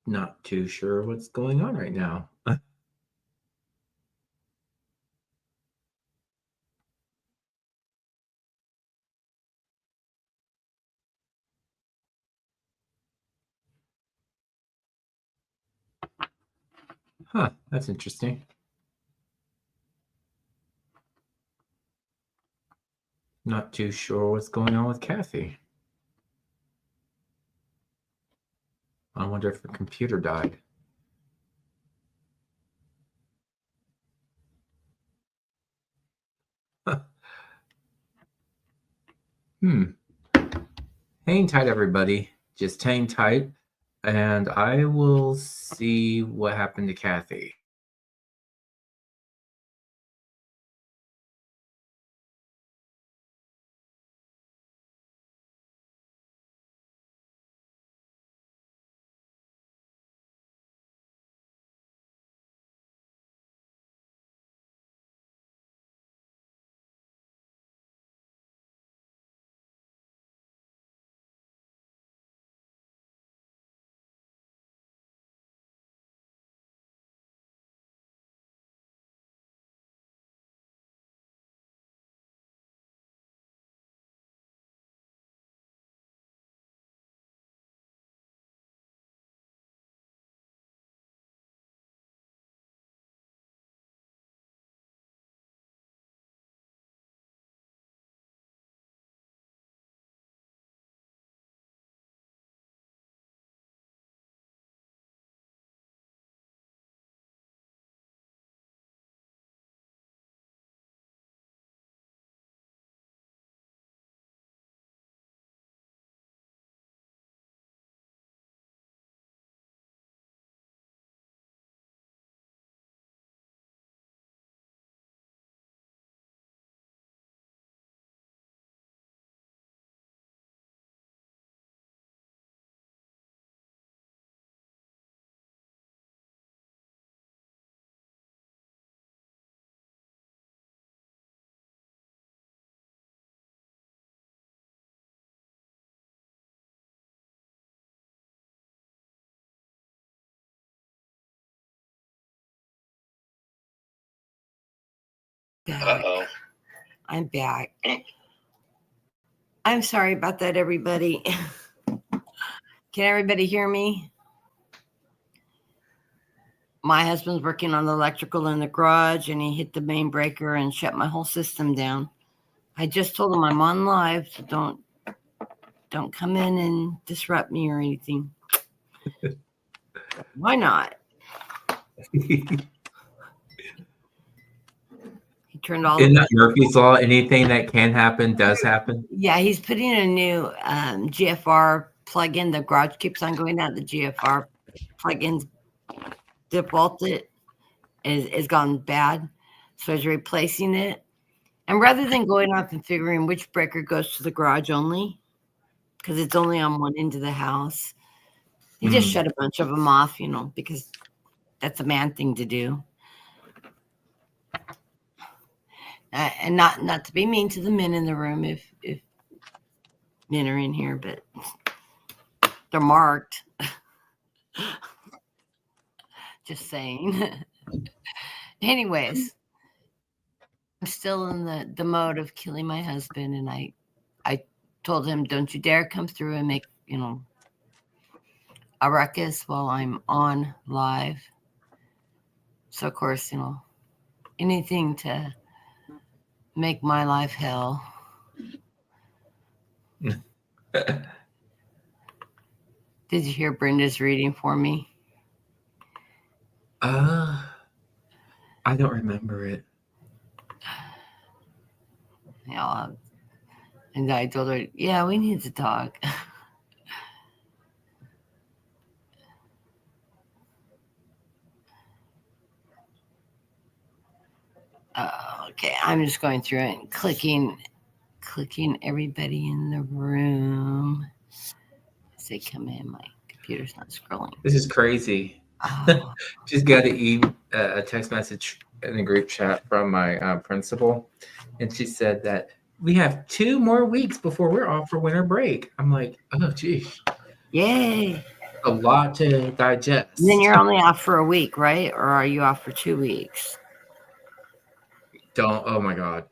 Not too sure what's going on right now. Huh, that's interesting. Not too sure what's going on with Kathy. I wonder if her computer died. Hang tight, everybody. Just hang tight, and I will see what happened to Kathy. Uh-oh. I'm back. I'm sorry about that, everybody. Can everybody hear me? My husband's working on the electrical in the garage, and he hit the main breaker and shut my whole system down. I just told him I'm on live, so don't come in and disrupt me or anything. Why not? He turned all. Isn't that Murphy's Law? Anything that can happen does happen. Yeah, he's putting a new GFR plug-in. The garage keeps on going out. The GFR plug-ins defaulted is gone bad, so he's replacing it. And rather than going off and figuring which breaker goes to the garage only, because it's only on one end of the house, he just shut a bunch of them off, because that's a man thing to do. And not to be mean to the men in the room if men are in here, but they're marked. Just saying. Anyways, I'm still in the mode of killing my husband, and I told him, don't you dare come through and make a ruckus while I'm on live. So of course, anything to make my life hell. Did you hear Brenda's reading for me? I don't remember it. Yeah, and I told her, yeah, we need to talk. Okay, I'm just going through it and clicking everybody in the room as they come in. My computer's not scrolling. This is crazy. Oh. Just got a text message in the group chat from my principal, and she said that we have 2 more weeks before we're off for winter break. I'm like, oh, geez. Yay. a lot to digest. And then you're only off for a week, right? Or are you off for 2 weeks? Oh my God.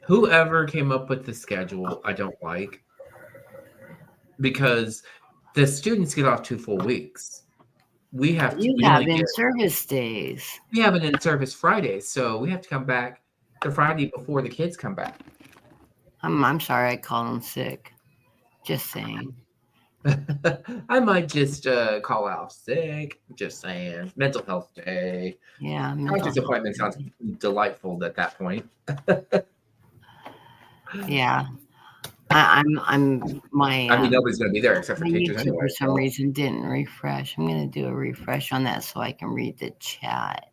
Whoever came up with the schedule, I don't like, because the students get off 2 full weeks. We You only have get, in-service days. we have an in-service Friday, so we have to come back the Friday before the kids come back. I'm sorry I called them sick. Just saying. I might just call out sick. Just saying. Mental health day. Yeah. Doctor's appointment sounds delightful at that point. Yeah. I'm my I mean, nobody's going to be there except for my teachers YouTube anyway. for some So. reason didn't refresh. I'm gonna do a refresh on that so I can read the chat.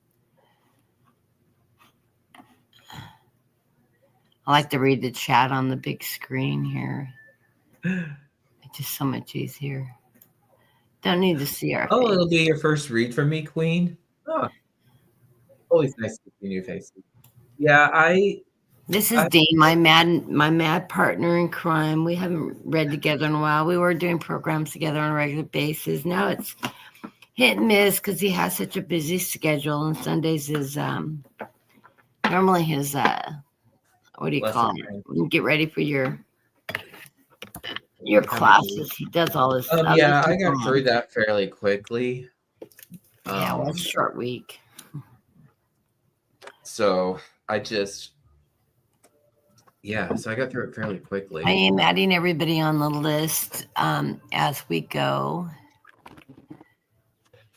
I like to read the chat on the big screen here. It's just so much easier. Don't need to see our Oh, face. it'll be your first read from me, Queen. Oh, always nice to see new faces. Yeah, This is I Dean, my mad partner in crime. We haven't read together in a while. We were doing programs together on a regular basis. Now it's hit and miss because he has such a busy schedule, and Sundays is normally his what do you call it? When you get ready for your classes, he does all this. yeah, I got through that fairly quickly. Yeah, well, it's a short week. So I just, so I got through it fairly quickly. I am adding everybody on the list as we go.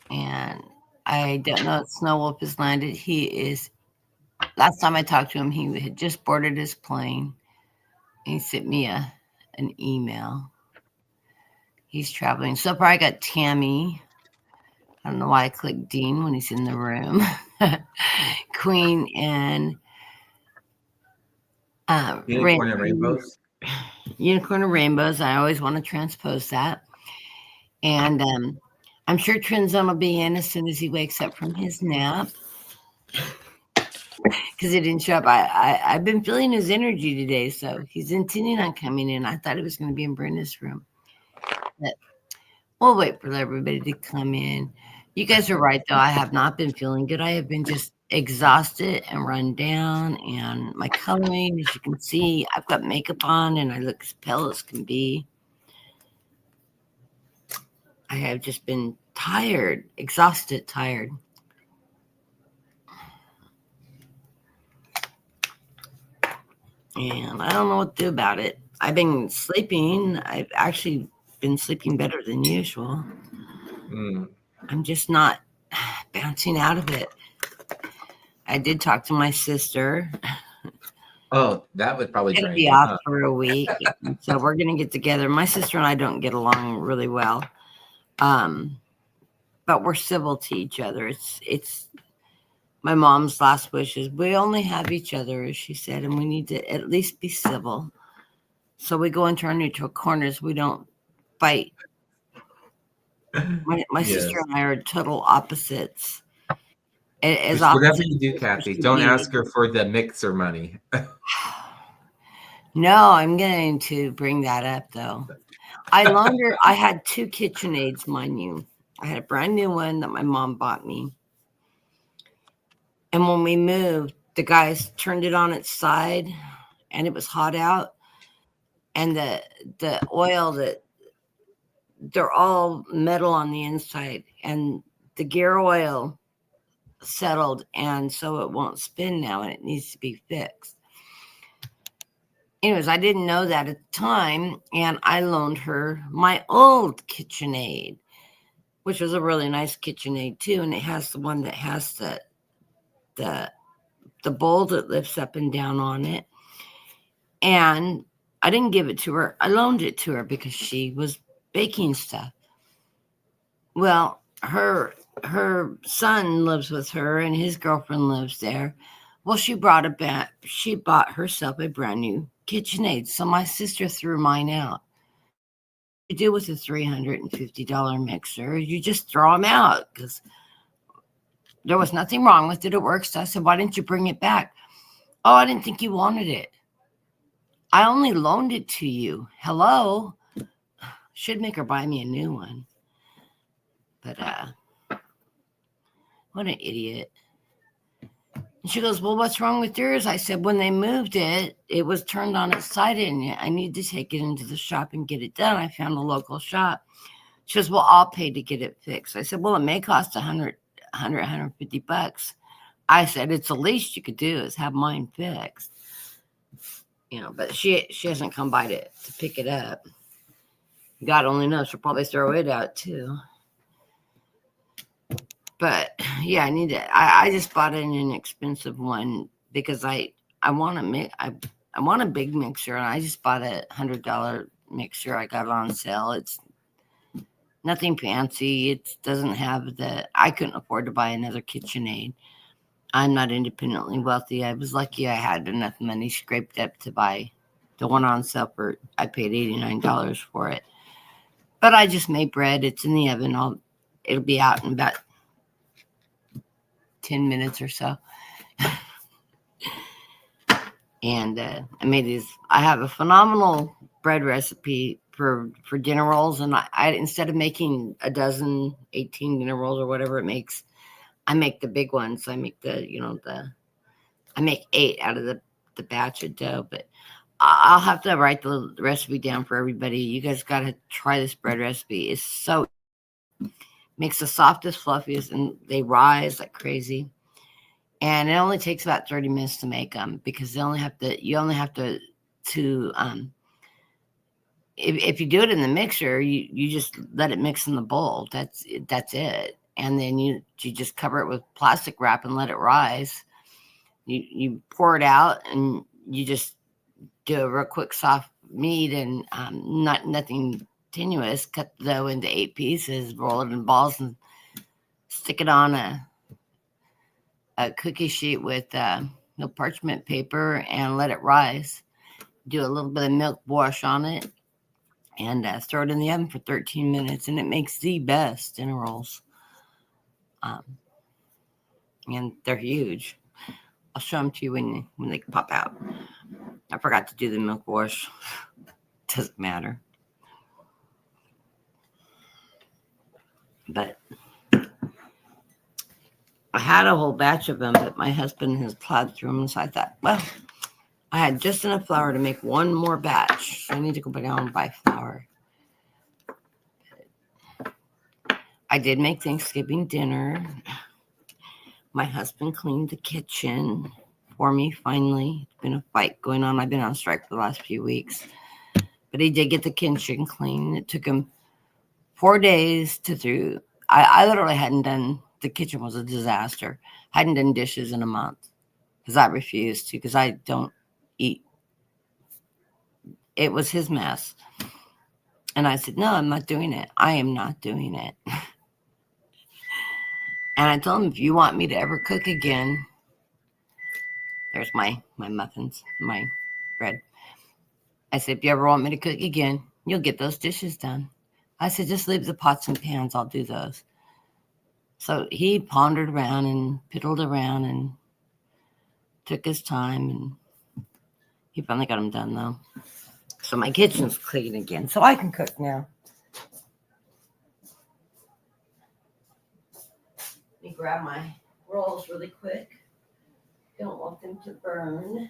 And I don't know if Snow Wolf has landed. He is, last time I talked to him, he had just boarded his plane. He sent me an email. He's traveling. So far, I got Tammy. I don't know why I clicked Dean when he's in the room. Queen and Unicorn and Rainbows. Unicorn and Rainbows. I always want to transpose that. And I'm sure Trinzone will be in as soon as he wakes up from his nap. Because he didn't show up. I've been feeling his energy today, so he's intending on coming in. I thought he was going to be in Brenda's room. But we'll wait for everybody to come in. You guys are right, though. I have not been feeling good. I have been just exhausted and run down. And my coloring, as you can see, I've got makeup on and I look as pale as can be. I have just been tired, exhausted, tired. And I don't know what to do about it. I've been sleeping. I've actually been sleeping better than usual. I'm just not bouncing out of it. I did talk to my sister. Oh, that would probably drain me off for a week. So we're going to get together. My sister and I don't get along really well. But we're civil to each other. It's my mom's last wishes. We only have each other, as she said, and we need to at least be civil. So we go into our neutral corners. We don't fight. My sister and I are total opposites. Whatever you do, Kathy, don't ask her for the mixer money. No, I'm going to bring that up, though. I loaned her. I had 2 KitchenAids, mind you. I had a brand new one that my mom bought me. And when we moved, the guys turned it on its side, and it was hot out. And the oil they're all metal on the inside, and the gear oil settled, and so it won't spin now, and it needs to be fixed. Anyways, I didn't know that at the time, and I loaned her my old KitchenAid, which was a really nice KitchenAid too, and it has the one that has the bowl that lifts up and down on it. And I didn't give it to her. I loaned it to her because she was baking stuff. Well, her son lives with her and his girlfriend lives there. Well, she bought herself a brand new KitchenAid. So my sister threw mine out. What you do with a $350 mixer, you just throw them out because there was nothing wrong with it. It works. So I said, why didn't you bring it back? Oh, I didn't think you wanted it. I only loaned it to you. Hello. Should make her buy me a new one. But what an idiot. And she goes, well, what's wrong with yours? I said, when they moved it, it was turned on its side, and I need to take it into the shop and get it done. I found a local shop. She goes, well, I'll pay to get it fixed. I said, well, it may cost $150. I said, it's the least you could do is have mine fixed. But she hasn't come by to pick it up. God only knows, she'll probably throw it out too. But yeah, I just bought an inexpensive one because I want a big mixer, and I just bought a $100 mixer. I got it on sale. It's nothing fancy. It doesn't have I couldn't afford to buy another KitchenAid. I'm not independently wealthy. I was lucky I had enough money scraped up to buy the one on sale I paid $89 for it. But I just made bread. It's in the oven. It'll be out in about 10 minutes or so. And I made these. I have a phenomenal bread recipe for dinner rolls. And I instead of making 18 dinner rolls or whatever it makes, I make the big ones. I make I make 8 out of the batch of dough. But I'll have to write the recipe down for everybody. You guys got to try this bread recipe. It's so makes the softest, fluffiest, and they rise like crazy. And it only takes about 30 minutes to make them because you only have to if you do it in the mixer, you just let it mix in the bowl. That's it. And then you just cover it with plastic wrap and let it rise. You pour it out and you just do a real quick soft meat and nothing tenuous. Cut the dough into 8 pieces, roll it in balls, and stick it on a cookie sheet with parchment paper and let it rise. Do a little bit of milk wash on it and throw it in the oven for 13 minutes, and it makes the best dinner rolls. And they're huge. I'll show them to you when they pop out. I forgot to do the milk wash. Doesn't matter. But I had a whole batch of them, but my husband has plowed through them. So I thought, well, I had just enough flour to make one more batch. So I need to go down and buy flour. I did make Thanksgiving dinner. My husband cleaned the kitchen for me, finally. It's been a fight going on. I've been on strike for the last few weeks. But he did get the kitchen clean. It took him 4 days to do. I literally hadn't done, the kitchen was a disaster. Hadn't done dishes in a month because I refused to, because I don't eat. It was his mess. And I said, no, I'm not doing it. I am not doing it. And I told him, if you want me to ever cook again, there's my muffins, my bread. I said, if you ever want me to cook again, you'll get those dishes done. I said, just leave the pots and pans. I'll do those. So he pondered around and piddled around and took his time. And he finally got them done, though. So my kitchen's clean again. So I can cook now. Let me grab my rolls really quick. Don't want them to burn.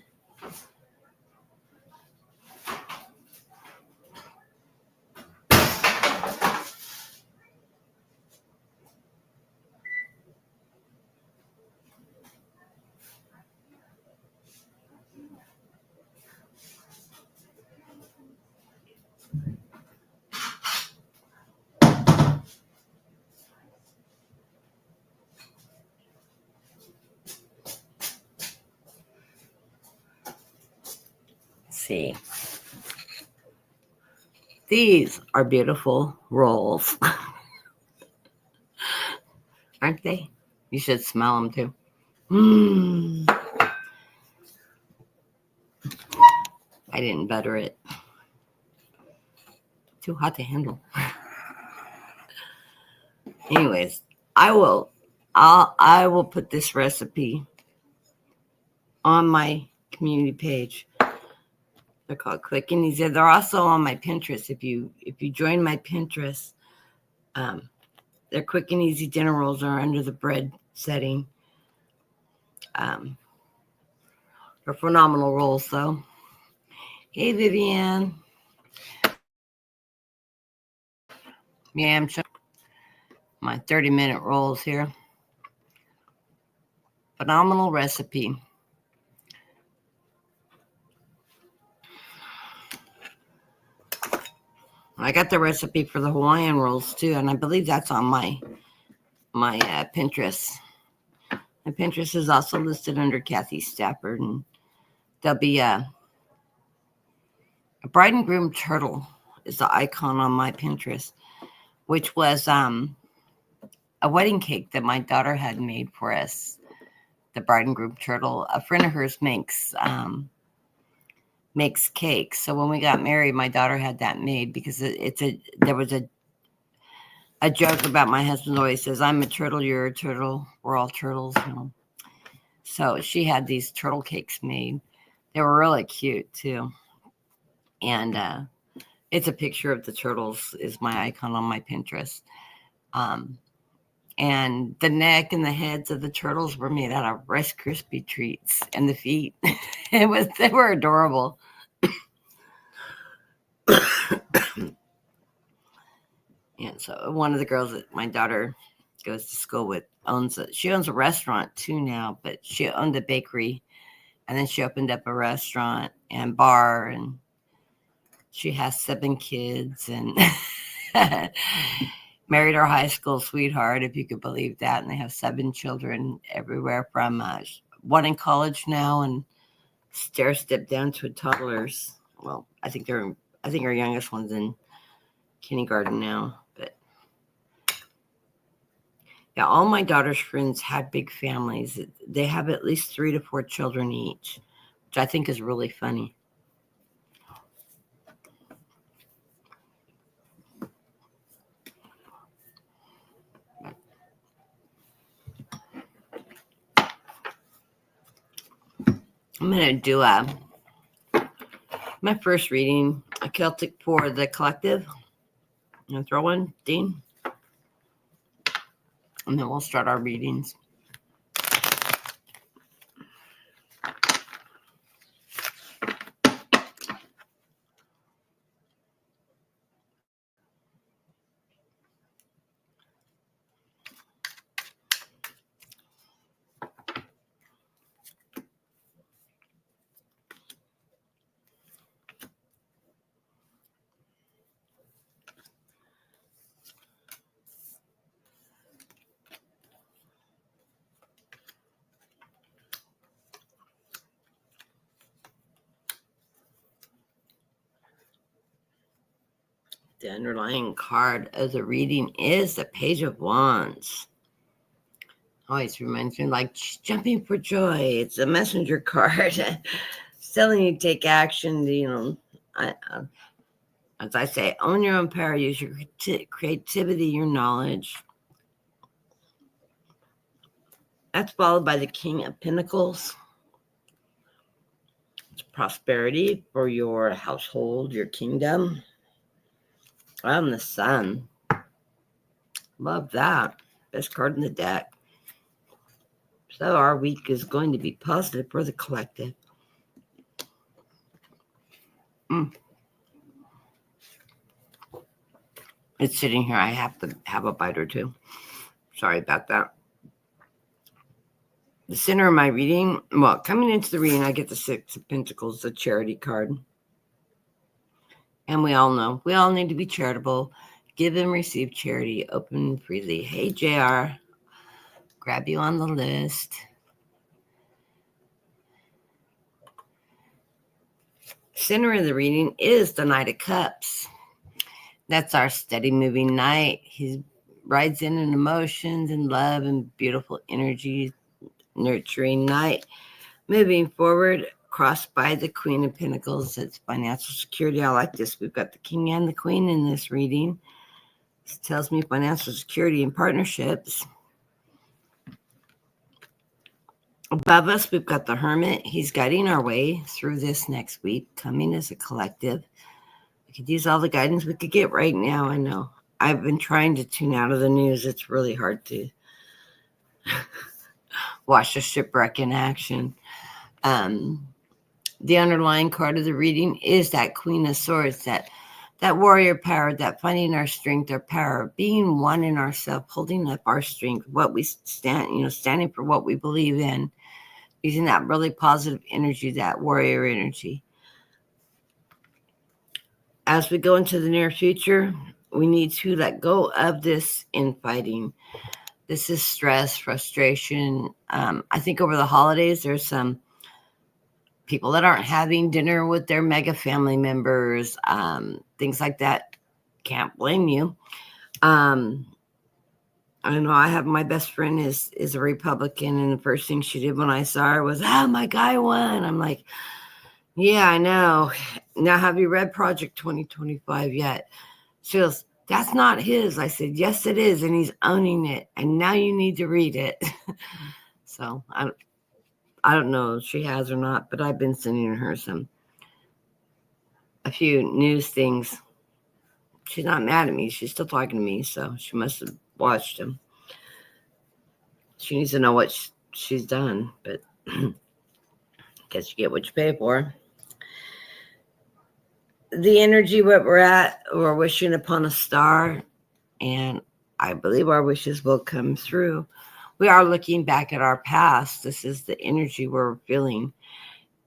See, these are beautiful rolls. Aren't they? You should smell them too. I didn't butter it. Too hot to handle. Anyways, I will put this recipe on my community page. They're called Quick and Easy. They're also on my Pinterest. If you join my Pinterest, Their quick and easy dinner rolls are under the bread setting. They're phenomenal rolls, though. Hey, Vivian. Yeah, I'm showing my 30-minute rolls here. Phenomenal recipe. I got the recipe for the Hawaiian rolls too, and I believe that's on my Pinterest. My Pinterest is also listed under Kathy Stafford, and there'll be a bride and groom turtle is the icon on my Pinterest, which was a wedding cake that my daughter had made for us. The bride and groom turtle. A friend of hers makes cakes. So when we got married, my daughter had that made because there was a joke about my husband always says, I'm a turtle, you're a turtle, we're all turtles, you know. So she had these turtle cakes made. They were really cute too. And it's a picture of the turtles is my icon on my Pinterest. And the neck and the heads of the turtles were made out of Rice Krispie treats, and the feet. They were adorable. And so one of the girls that my daughter goes to school with she owns a restaurant too now, but she owned a bakery, and then she opened up a restaurant and bar, and she has 7 kids and married her high school sweetheart, if you could believe that. And they have 7 children everywhere from one in college now and stair-step down to toddlers. Well, I think our youngest one's in kindergarten now. But yeah, all my daughter's friends have big families. They have at least 3 to 4 children each, which I think is really funny. I'm going to do my first reading, a Celtic for the collective. I'm going to throw one, Dean. And then we'll start our readings. The underlying card of the reading is the Page of Wands. Always reminds me like jumping for joy. It's a messenger card. Telling you to take action. You know, as I say, own your own power. Use your creativity, your knowledge. That's followed by the King of Pentacles. It's prosperity for your household, your kingdom. And the Sun. Love that. Best card in the deck. So our week is going to be positive for the collective. It's sitting here. I have to have a bite or two. Sorry about that. The center of my reading, well, coming into the reading, I get the 6 of Pentacles, the charity card. And we all know, we all need to be charitable. Give and receive charity, open freely. Hey, JR, grab you on the list. Center of the reading is the Knight of Cups. That's our steady moving knight. He rides in emotions and love and beautiful energy, nurturing knight. Moving forward, crossed by the Queen of Pentacles. It's financial security. I like this. We've got the King and the Queen in this reading. This tells me financial security and partnerships. Above us, we've got the Hermit. He's guiding our way through this next week, coming as a collective. We could use all the guidance we could get right now. I know. I've been trying to tune out of the news. It's really hard to watch the shipwreck in action. The underlying card of the reading is that Queen of Swords, that warrior power, that finding our strength, our power, being one in ourselves, holding up our strength, what we stand, standing for what we believe in, using that really positive energy, that warrior energy. As we go into the near future, we need to let go of this infighting. This is stress, frustration. I think over the holidays, there's some people that aren't having dinner with their mega family members, things like that. Can't blame you. I know I have my best friend is a Republican, and the first thing she did when I saw her was, my guy won. I'm like, yeah, I know. Now, have you read Project 2025 yet? She goes, that's not his. I said, yes, it is. And he's owning it. And now you need to read it. So I don't know if she has or not, but I've been sending her a few news things. She's not mad at me. She's still talking to me. So she must have watched them. She needs to know what she's done, but I guess you get what you pay for. The energy what we're at, we're wishing upon a star, and I believe our wishes will come through. We are looking back at our past. This is the energy we're feeling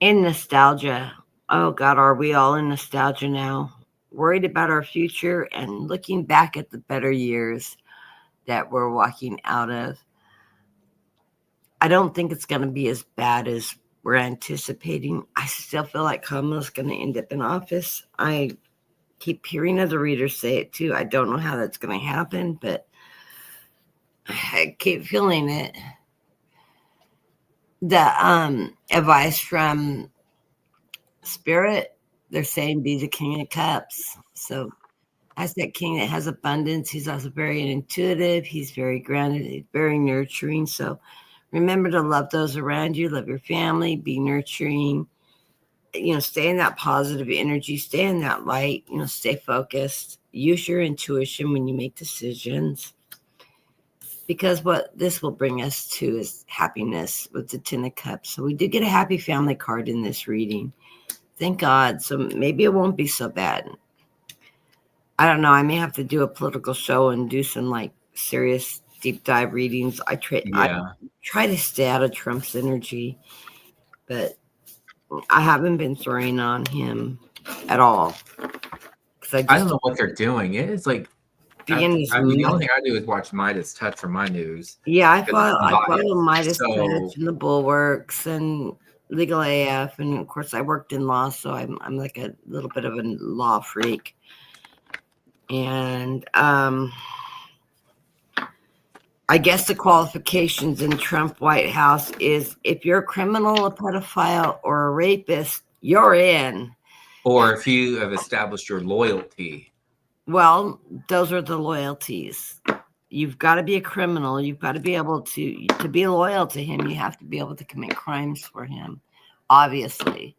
in nostalgia. Oh God, are we all in nostalgia now? Worried about our future and looking back at the better years that we're walking out of. I don't think it's going to be as bad as we're anticipating. I still feel like Kamala's going to end up in office. I keep hearing other readers say it too. I don't know how that's going to happen, but I keep feeling it. The advice from Spirit, they're saying be the King of Cups. So as that king that has abundance, he's also very intuitive. He's very grounded. He's very nurturing. So remember to love those around you, love your family, be nurturing, stay in that positive energy, stay in that light, stay focused, use your intuition when you make decisions, because what this will bring us to is happiness with the 10 of Cups. So we did get a happy family card in this reading. Thank God. So maybe it won't be so bad. I don't know. I may have to do a political show and do some serious deep dive readings. I try to stay out of Trump's energy, but I haven't been throwing on him at all. I don't know what they're doing. It's like the only thing I do is watch Midas Touch for my news. Yeah, I follow Midas Touch and the Bulwarks and Legal AF, and of course I worked in law, so I'm like a little bit of a law freak. And I guess the qualifications in Trump White House is if you're a criminal, a pedophile, or a rapist, you're in. Or if you have established your loyalty. Well, those are the loyalties. You've got to be a criminal. You've got to be able to be loyal to him. You have to be able to commit crimes for him, obviously.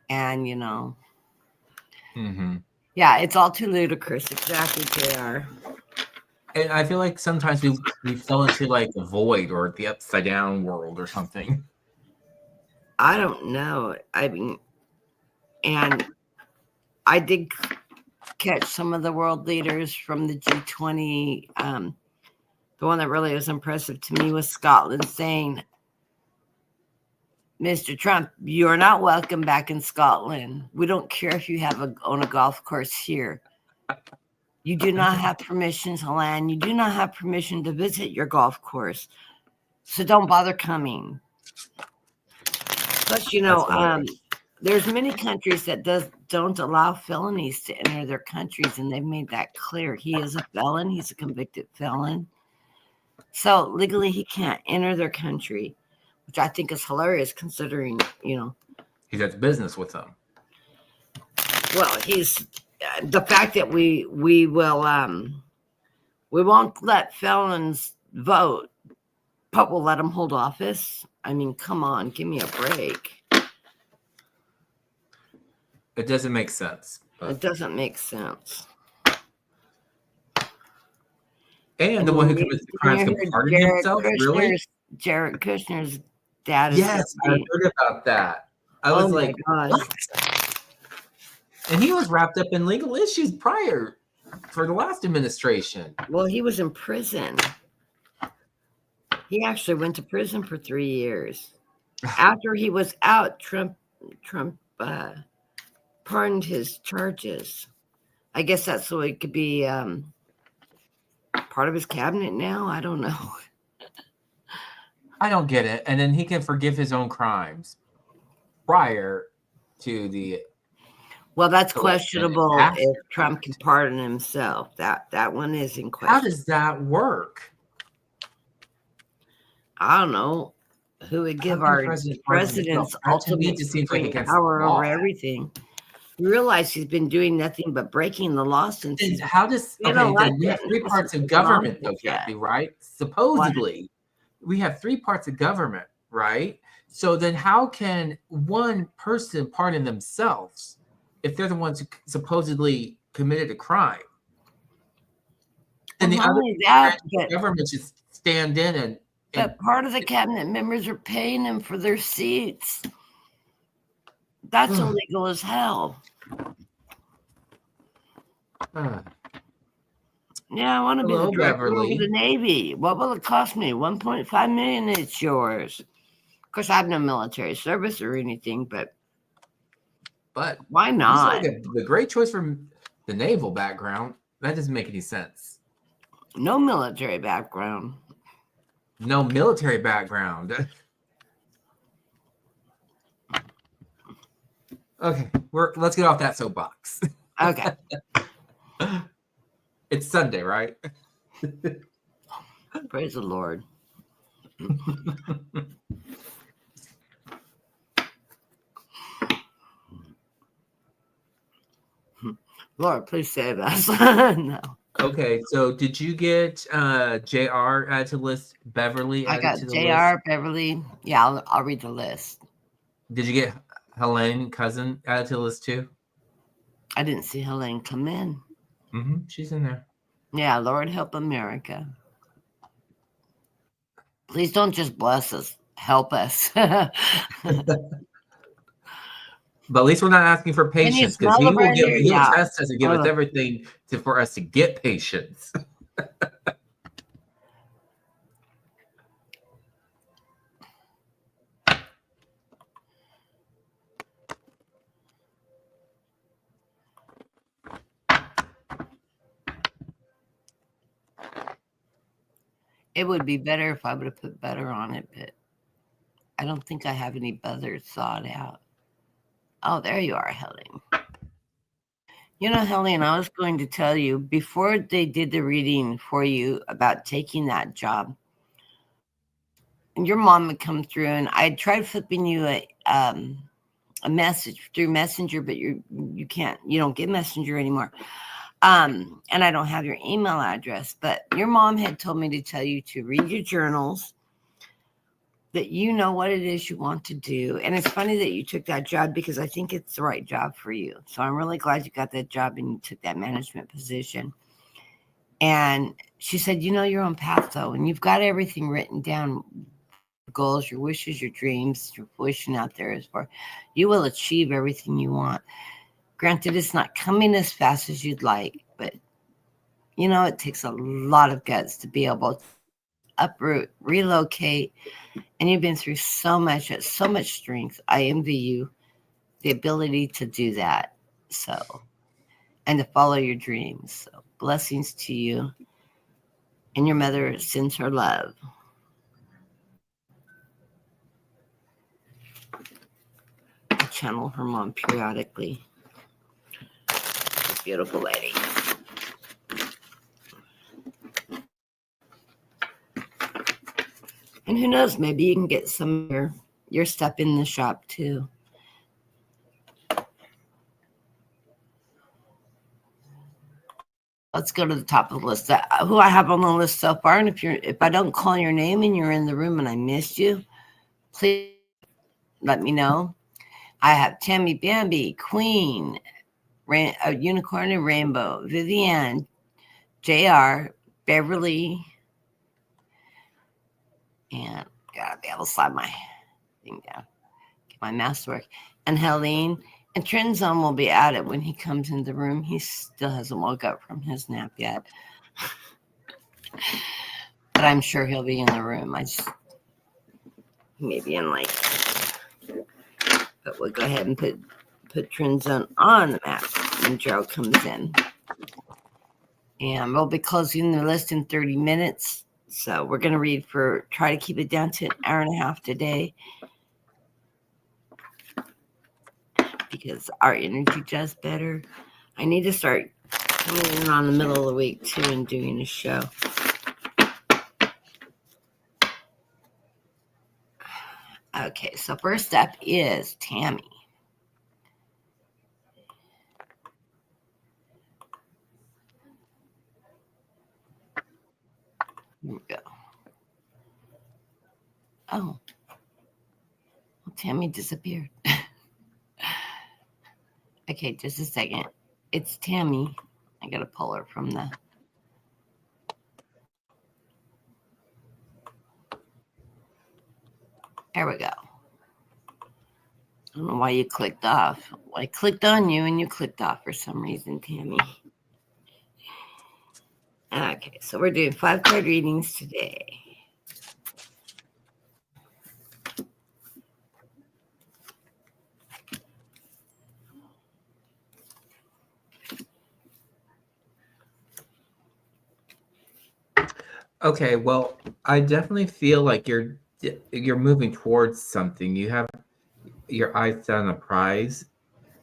And, Mm-hmm. Yeah, it's all too ludicrous. Exactly, JR. And I feel like sometimes we fell into the void or the upside down world or something. I don't know. I mean, and I did catch some of the world leaders from the G20. The one that really was impressive to me was Scotland saying, Mr. Trump, you are not welcome back in Scotland. We don't care if you own a golf course here. You do not have permission to land. You do not have permission to visit your golf course. So don't bother coming. Plus, there's many countries that don't allow felonies to enter their countries, and they've made that clear. He is a felon. He's a convicted felon. So legally, he can't enter their country, which I think is hilarious considering, he does business with them. Well, he's the fact that we will we won't let felons vote, but we'll let them hold office. I mean, come on, give me a break. It doesn't make sense. It doesn't make sense. And the one who commits the crimes can pardon himself? Really? Jared Kushner's dad is Yes, I heard about that. I was like, what? And he was wrapped up in legal issues prior for the last administration. Well, he was in prison. He actually went to prison for 3 years. After he was out, Trump pardoned his charges. I guess that's so it could be part of his cabinet now. I don't know. I don't get it. And then he can forgive his own crimes prior to the. Well, that's questionable if Trump can pardon himself. That one is in question. How does that work? I don't know. Who would give our president's ultimate power over everything? You realize he's been doing nothing but breaking the law since. And how does we have 3 parts of government, though, Kathy, right? Supposedly, we have 3 parts of government, right? So then, how can one person pardon themselves if they're the ones who supposedly committed a crime? And the other government just stand in and. But part of the cabinet members are paying them for their seats. That's illegal as hell. Yeah, I want to be the director of the Navy. What will it cost me? $1.5 million. It's yours. Of course, I have no military service or anything, but why not? The great choice for the naval background. That doesn't make any sense. No military background. No military background. Okay, let's get off that soapbox. Okay. It's Sunday, right? Praise the Lord. Lord, please save us. No. Okay, so did you get JR added to the list, Beverly added to the list? I got JR, Beverly. Yeah, I'll read the list. Did you get Helene Cousin added to the list too? I didn't see Helene come in. She's in there. Yeah, Lord help America. Please don't just bless us. Help us. But at least we're not asking for patience, because he will test us and give us everything for us to get patience. It would be better if I would have put butter on it, but I don't think I have any butter thawed out. Oh, there you are, Helene. You know, Helene, I was going to tell you, before they did the reading for you about taking that job, your mom had come through, and I tried flipping you a message through Messenger, but you don't get Messenger anymore. And I don't have your email address, but your mom had told me to tell you to read your journals, that you know what it is you want to do. And it's funny that you took that job, because I think it's the right job for you. So I'm really glad you got that job and you took that management position. And she said, you know your own path, though, and you've got everything written down, goals, your wishes, your dreams, your wishing out there is for. You will achieve everything you want. Granted, it's not coming as fast as you'd like, but, you know, it takes a lot of guts to be able to uproot, relocate, and you've been through so much strength. I envy you the ability to do that. So, and to follow your dreams. So, blessings to you. And your mother sends her love. I channel her mom periodically. She's a beautiful lady. And who knows, maybe you can get some of your stuff in the shop too. Let's go to the top of the list. Who I have on the list so far, and if I don't call your name and you're in the room and I missed you, please let me know. I have Tammy Bambi, Queen, Unicorn and Rainbow, Vivian, JR, Beverly, and gotta be able to slide my thing down, get my mouse to work, and Helene. And Trenzone will be at it when he comes in the room. He still hasn't woke up from his nap yet. But I'm sure he'll be in the room. Maybe in like, but we'll go ahead and put Trenzone on the map when Joe comes in. And we'll be closing the list in 30 minutes. So we're going to try to keep it down to an hour and a half today. Because our energy does better. I need to start coming in on the middle of the week too and doing a show. Okay, so first up is Tammy. Here we go. Oh, well, Tammy disappeared. Okay, just a second. It's Tammy. I gotta pull her from the. There we go. I don't know why you clicked off. Well, I clicked on you and you clicked off for some reason, Tammy. Okay, so we're doing 5-card readings today. Okay, well, I definitely feel like you're moving towards something. You have your eyes on a prize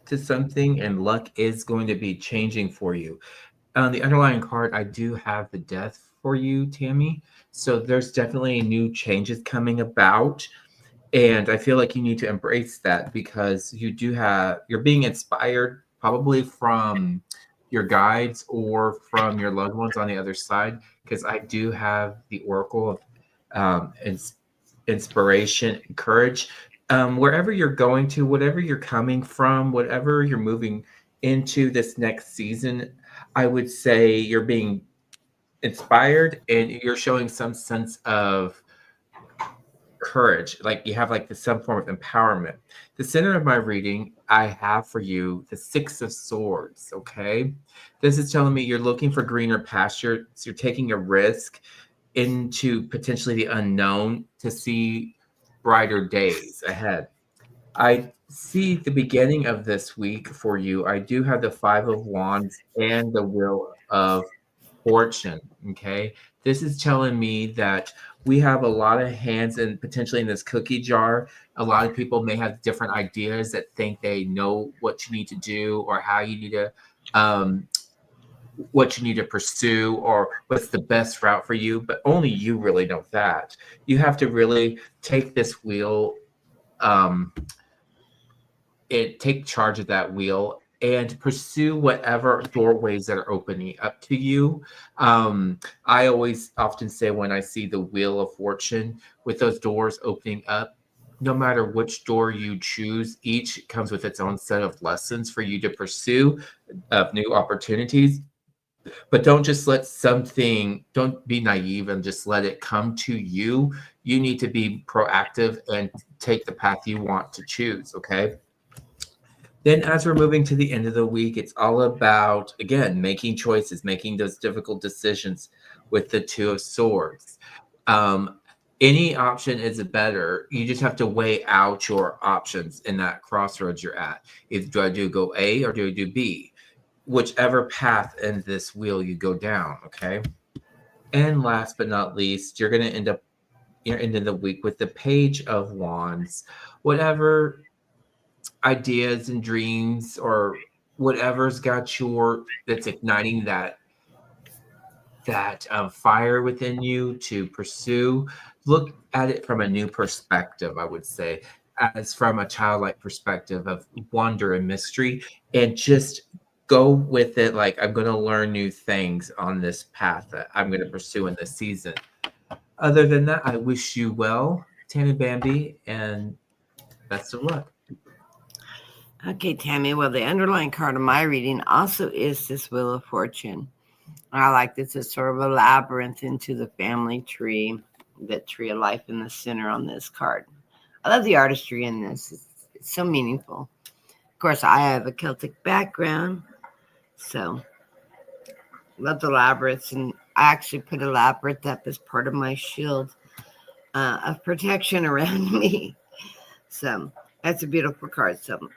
to something, and luck is going to be changing for you. On the underlying card, I do have the death for you, Tammy. So there's definitely new changes coming about. And I feel like you need to embrace that because you're being inspired probably from your guides or from your loved ones on the other side. Because I do have the Oracle of inspiration and courage. Wherever you're going to, whatever you're coming from, whatever you're moving into this next season, I would say you're being inspired and you're showing some sense of courage, like you have like some form of empowerment. The center of my reading, I have for you the 6 of Swords. Okay, this is telling me you're looking for greener pasture, so you're taking a risk into potentially the unknown to see brighter days ahead. I see the beginning of this week for you. I do have the 5 of Wands and the Wheel of Fortune. Okay. This is telling me that we have a lot of hands and potentially in this cookie jar. A lot of people may have different ideas that think they know what you need to do or how you need to, what you need to pursue or what's the best route for you, but only you really know that. You have to really take this wheel, take charge of that wheel and pursue whatever doorways that are opening up to you. I always often say when I see the Wheel of Fortune with those doors opening up, no matter which door you choose, each comes with its own set of lessons for you to pursue of new opportunities. But don't just don't be naive and just let it come to you. You need to be proactive and take the path you want to choose, okay? Then, as we're moving to the end of the week, it's all about, again, making choices, making those difficult decisions with the 2 of Swords. Any option is better. You just have to weigh out your options in that crossroads you're at. Do I go A or do I do B? Whichever path in this wheel you go down, okay? And last but not least, you're going to end the week with the Page of Wands. Whatever ideas and dreams or whatever's got that's igniting that fire within you to pursue, look at it from a new perspective. I would say, as from a childlike perspective of wonder and mystery, and just go with it. Like, I'm going to learn new things on this path that I'm going to pursue in this season. Other than that, I wish you well, Tammy Bambi, and best of luck. Okay, Tammy. Well, the underlying card of my reading also is this Wheel of Fortune. I like this. It's sort of a labyrinth into the family tree, the tree of life in the center on this card. I love the artistry in this. It's so meaningful. Of course, I have a Celtic background, so love the labyrinths. And I actually put a labyrinth up as part of my shield of protection around me. So that's a beautiful card. So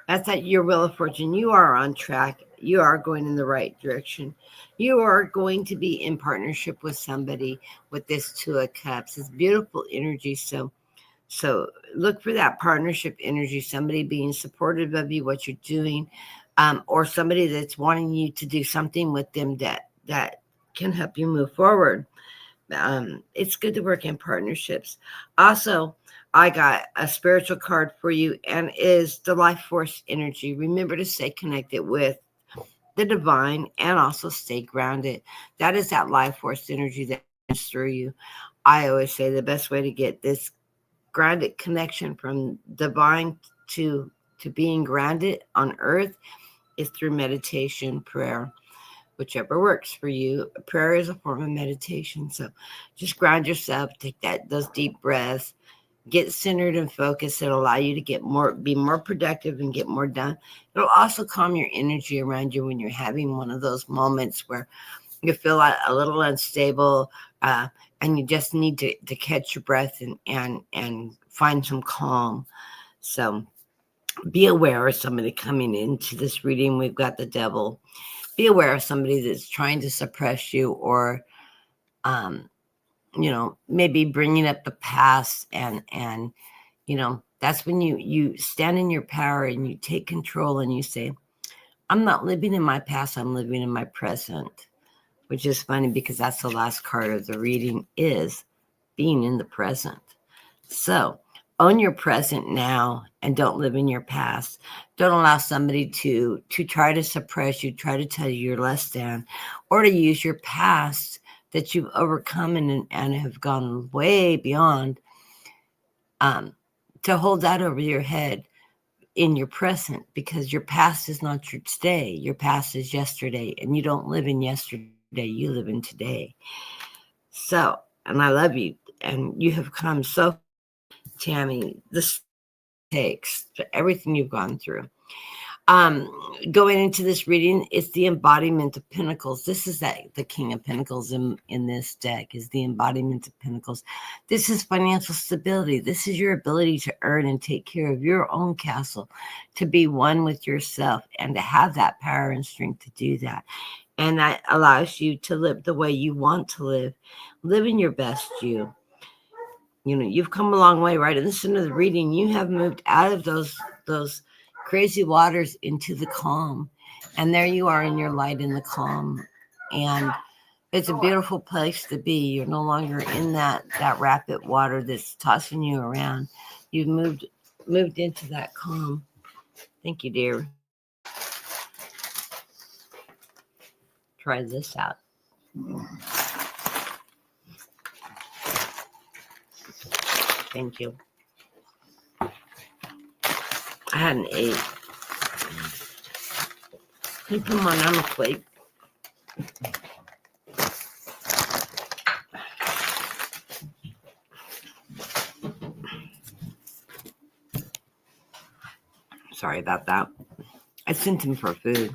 that's at your wheel of fortune. You are on track. You are going in the right direction. You are going to be in partnership with somebody with this Two of Cups. It's beautiful energy. So look for that partnership energy, somebody being supportive of you, what you're doing, or somebody that's wanting you to do something with them that can help you move forward. It's good to work in partnerships. Also, I got a spiritual card for you, and is the life force energy. Remember to stay connected with the divine and also stay grounded. That is that life force energy that comes through you. I always say the best way to get this grounded connection from divine to being grounded on earth is through meditation, prayer, whichever works for you. Prayer is a form of meditation. So just ground yourself, take those deep breaths, get centered and focused. It'll allow you to be more productive and get more done. It'll also calm your energy around you when you're having one of those moments where you feel a little unstable, and you just need to catch your breath and find some calm. So be aware of somebody coming into this reading. We've got the devil. Be aware of somebody that's trying to suppress you, or maybe bringing up the past, and that's when you stand in your power and you take control and you say, I'm not living in my past, I'm living in my present. Which is funny because that's the last card of the reading, is being in the present. So own your present now and don't live in your past. Don't allow somebody to try to suppress you, try to tell you you're less than, or to use your past that you've overcome and have gone way beyond, to hold that over your head in your present, because your past is not your today. Your past is yesterday, and you don't live in yesterday. You live in today. So, and I love you, and you have come so, Tammy. This takes everything you've gone through. Going into this reading, it's the embodiment of Pentacles. This is the King of Pentacles in this deck, is the embodiment of Pentacles. This is financial stability. This is your ability to earn and take care of your own castle, to be one with yourself, and to have that power and strength to do that. And that allows you to live the way you want to live, living your best you. You've come a long way, right? In the center of the reading, you have moved out of those crazy waters into the calm. And there you are in your light in the calm. And it's a beautiful place to be. You're no longer in that rapid water that's tossing you around. You've moved into that calm. Thank you, dear. Try this out. Thank you. I had an 8. Can you put them on a plate? Sorry about that. I sent him for food.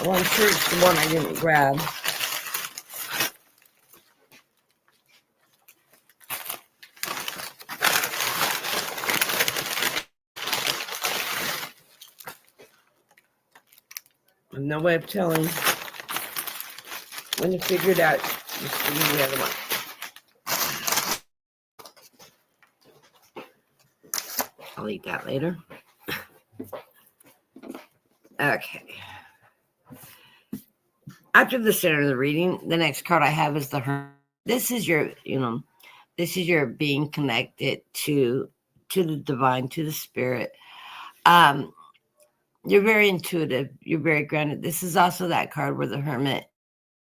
Well, I'm sure it's the one I didn't grab. I have no way of telling. When you figure it out, just give me the other one. I'll eat that later. Okay. After the center of the reading, the next card I have is the Hermit. This is your being connected to to the divine, to the spirit. You're very intuitive. You're very grounded. This is also that card where the hermit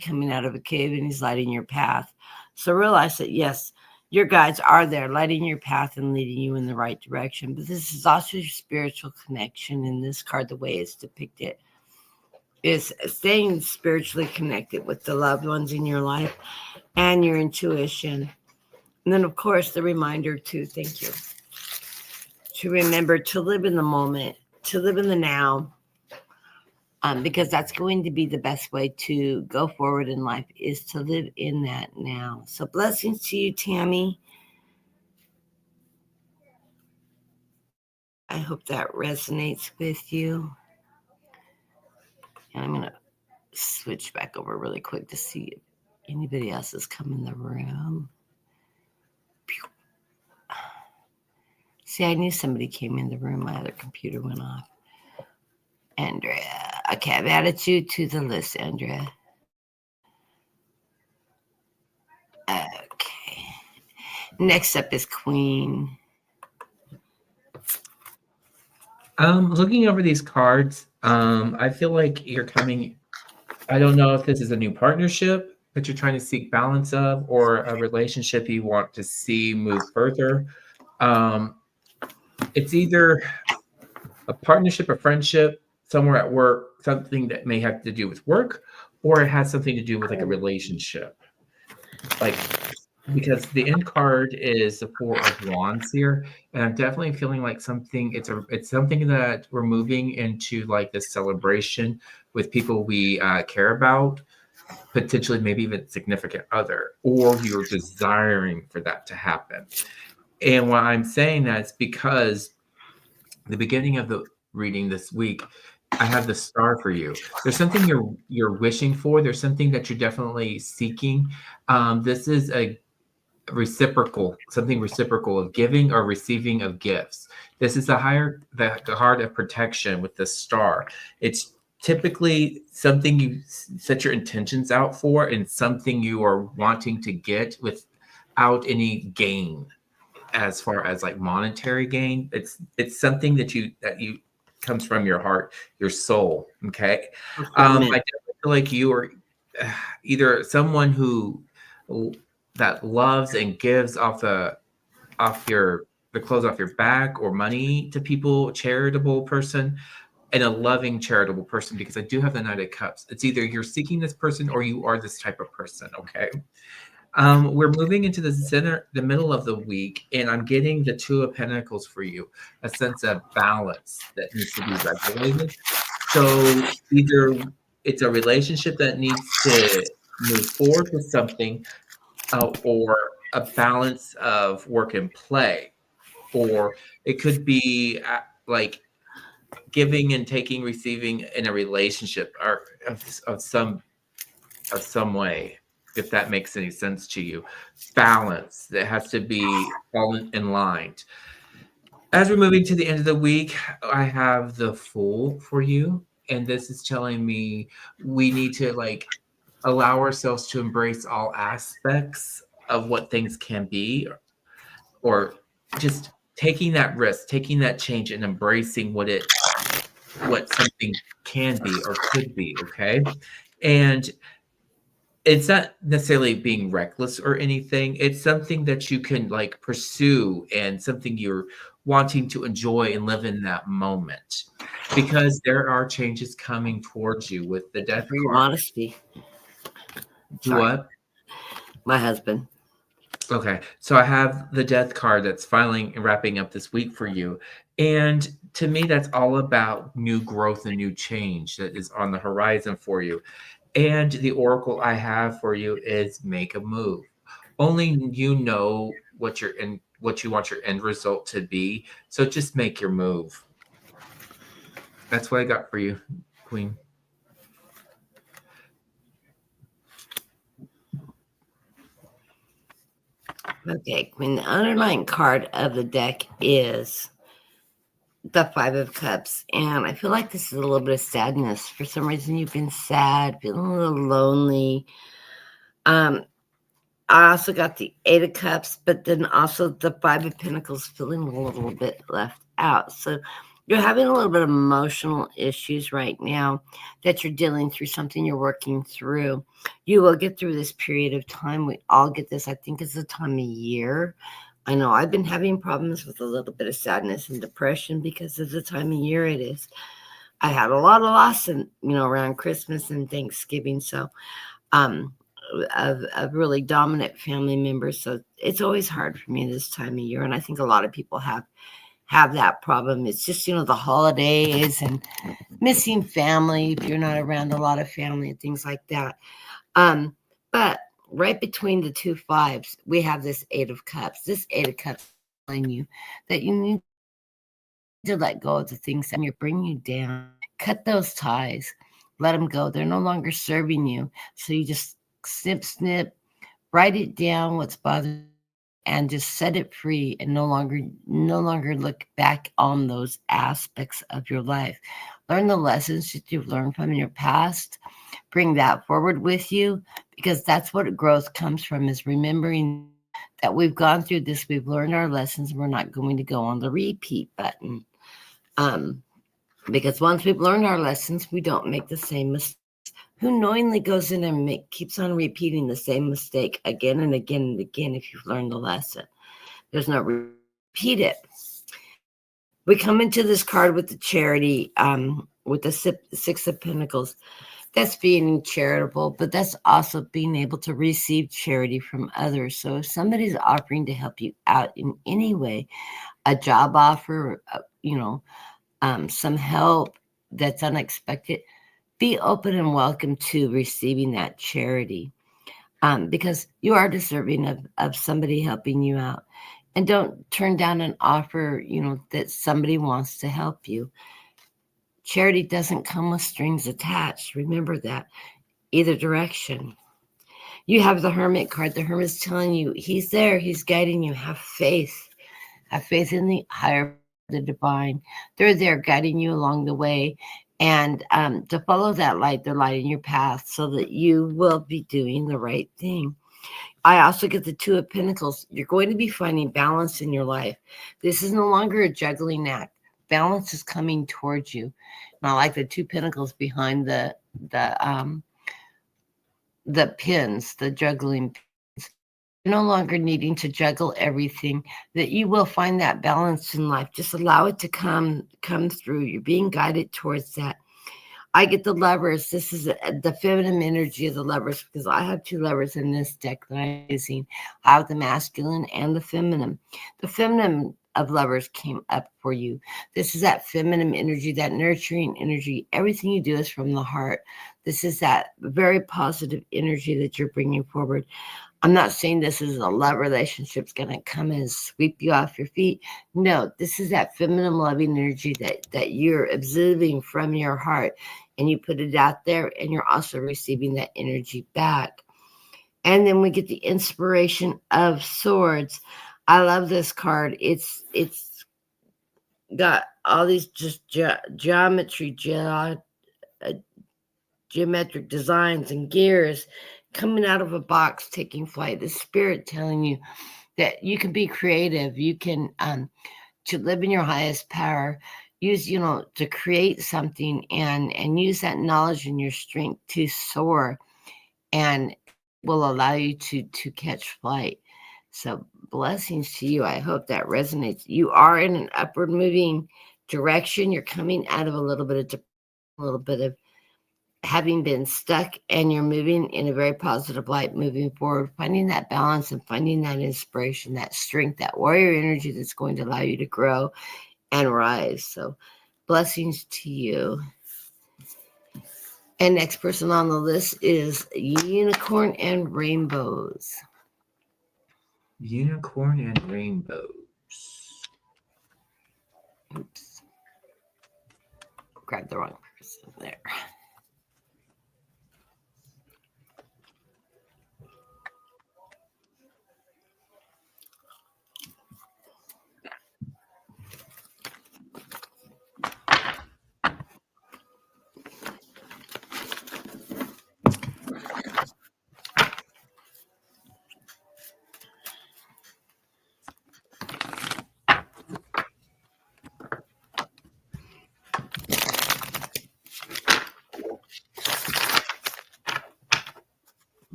coming out of a cave and he's lighting your path. So realize that, yes, your guides are there lighting your path and leading you in the right direction. But this is also your spiritual connection. In this card, the way it's depicted is staying spiritually connected with the loved ones in your life and your intuition. And then, of course, the reminder to thank you. To remember to live in the moment, to live in the now, because that's going to be the best way to go forward in life, is to live in that now. So blessings to you, Tammy. I hope that resonates with you. And I'm going to switch back over really quick to see if anybody else has come in the room. See, I knew somebody came in the room. My other computer went off. Andrea. Okay, I've added you to the list, Andrea. Okay. Next up is Queen. Looking over these cards, I feel like you're coming. I don't know if this is a new partnership that you're trying to seek balance of, or a relationship you want to see move further. It's either a partnership, a friendship, somewhere at work, something that may have to do with work, or it has something to do with like a relationship. Like, because the end card is the Four of Wands here, and I'm definitely feeling like something. It's something that we're moving into, like this celebration with people we care about, potentially maybe even significant other, or you're desiring for that to happen. And why I'm saying that is because the beginning of the reading this week, I have the star for you. There's something you're wishing for. There's something that you're definitely seeking. This is a something reciprocal of giving or receiving of gifts. This is the card of protection with the star. It's typically something you set your intentions out for, and something you are wanting to get without any gain, as far as like monetary gain. It's something that you comes from your heart, your soul. Okay. I definitely feel like you are either someone who that loves and gives the clothes off your back, or money to people, charitable person, and a loving charitable person, because I do have the Knight of Cups. It's either you're seeking this person or you are this type of person. Okay. We're moving into the middle of the week, and I'm getting the Two of Pentacles for you, a sense of balance that needs to be regulated. So either it's a relationship that needs to move forward with something, or a balance of work and play, or it could be like giving and taking, receiving in a relationship, or of some way, if that makes any sense to you. Balance that has to be all in line. As we're moving to the end of the week, I have the Fool for you, and this is telling me we need to like allow ourselves to embrace all aspects of what things can be, or just taking that risk, taking that change, and embracing what something can be or could be. Okay. And it's not necessarily being reckless or anything. It's something that you can like pursue, and something you're wanting to enjoy and live in that moment, because there are changes coming towards you with the Death For your card. honesty. What? My husband. Okay, so I have the Death card that's finally wrapping up this week for you. And to me, that's all about new growth and new change that is on the horizon for you. And the oracle I have for you is make a move. Only you know what you want your end result to be. So just make your move. That's what I got for you, Queen. Okay, Queen. The underlying card of the deck is the Five of Cups, and I feel like this is a little bit of sadness. For some reason, you've been sad, feeling a little lonely. I also got the Eight of Cups, but then also the Five of Pentacles feeling a little bit left out. So you're having a little bit of emotional issues right now that you're dealing through, something you're working through. You will get through this period of time. We all get this. I think it's the time of year. I know I've been having problems with a little bit of sadness and depression because of the time of year it is. I had a lot of loss in, around Christmas and Thanksgiving. So, of really dominant family members. So it's always hard for me this time of year. And I think a lot of people have that problem. It's just, the holidays and missing family if you're not around a lot of family and things like that. But right between the two fives, we have this Eight of Cups. This Eight of Cups is telling you that you need to let go of the things that you're bringing you down. Cut those ties. Let them go. They're no longer serving you. So you just snip, write it down, what's bothering you, and just set it free, and no longer look back on those aspects of your life. Learn the lessons that you've learned from your past. Bring that forward with you, because that's what growth comes from, is remembering that we've gone through this, we've learned our lessons, we're not going to go on the repeat button. Because once we've learned our lessons, we don't make the same mistakes. Who knowingly goes in and keeps on repeating the same mistake again and again and again if you've learned the lesson? There's no repeat it. We come into this card with the charity, with the Six of Pentacles. That's being charitable, but that's also being able to receive charity from others. So if somebody's offering to help you out in any way, a job offer, some help that's unexpected, be open and welcome to receiving that charity, because you are deserving of somebody helping you out. And don't turn down an offer, that somebody wants to help you. Charity doesn't come with strings attached. Remember that. Either direction. You have the Hermit card. The Hermit's telling you he's there. He's guiding you. Have faith. Have faith in the higher, the divine. They're there guiding you along the way. And to follow that light, they're lighting your path so that you will be doing the right thing. I also get the Two of Pentacles. You're going to be finding balance in your life. This is no longer a juggling act. Balance is coming towards you. And I like the Two Pentacles behind the pins, the juggling pins. You're no longer needing to juggle everything. That you will find that balance in life. Just allow it to come through. You're being guided towards that. I get the Lovers. This is the feminine energy of the Lovers, because I have two Lovers in this deck that I'm using. I have the masculine and the feminine. The feminine of Lovers came up for you. This is that feminine energy, that nurturing energy. Everything you do is from the heart. This is that very positive energy that you're bringing forward. I'm not saying this is a love relationship's going to come and sweep you off your feet. No, this is that feminine loving energy that you're absorbing from your heart, and you put it out there, and you're also receiving that energy back. And then we get the Inspiration of Swords. I love this card. It's got all these just geometric designs and gears coming out of a box, taking flight. The spirit telling you that you can be creative. You can to live in your highest power. Use, to create something and use that knowledge and your strength to soar, and will allow you to catch flight. So blessings to you. I hope that resonates. You are in an upward moving direction. You're coming out of a little bit of having been stuck, and you're moving in a very positive light, moving forward, finding that balance and finding that inspiration, that strength, that warrior energy that's going to allow you to grow and rise. So blessings to you. And next person on the list is Unicorn and Rainbows. Unicorn and Rainbows. Oops. Grabbed the wrong person there.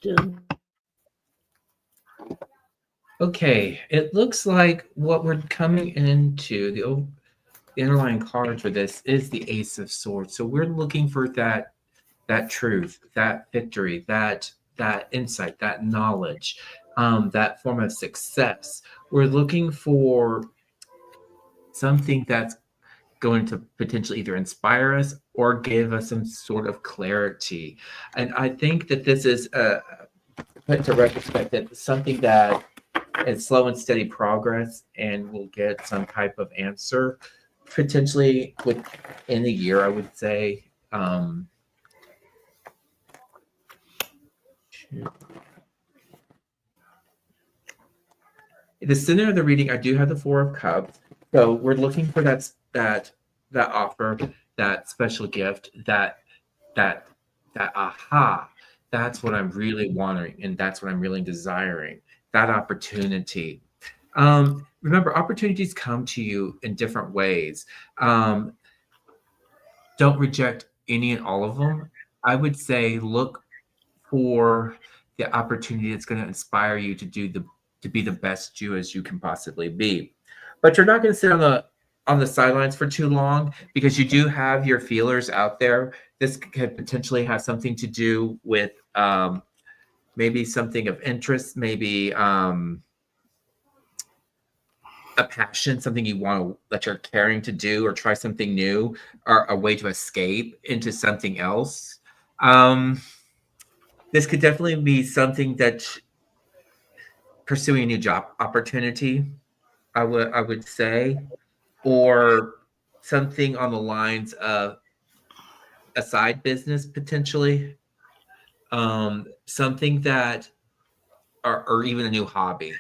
do. Okay, it looks like what we're coming into the underlying card for this is the Ace of Swords. So we're looking for that truth, that victory, that insight, that knowledge, that form of success. We're looking for something that's going to potentially either inspire us or give us some sort of clarity. And I think that this is put into retrospect that something that is slow and steady progress, and we'll get some type of answer potentially within a year, I would say. The center of the reading, I do have the Four of Cups. So we're looking for that offer, that special gift, that aha. That's what I'm really wanting, and that's what I'm really desiring. That opportunity. Remember, opportunities come to you in different ways. Don't reject any and all of them. I would say look for the opportunity that's going to inspire you to be the best you as you can possibly be. But you're not going to sit on the sidelines for too long because you do have your feelers out there. This could potentially have something to do with maybe something of interest, maybe a passion, something you want to that you're caring to do or try something new or a way to escape into something else. This could definitely be something that pursuing a new job opportunity, I would say, or something on the lines of a side business potentially, something that or even a new hobby.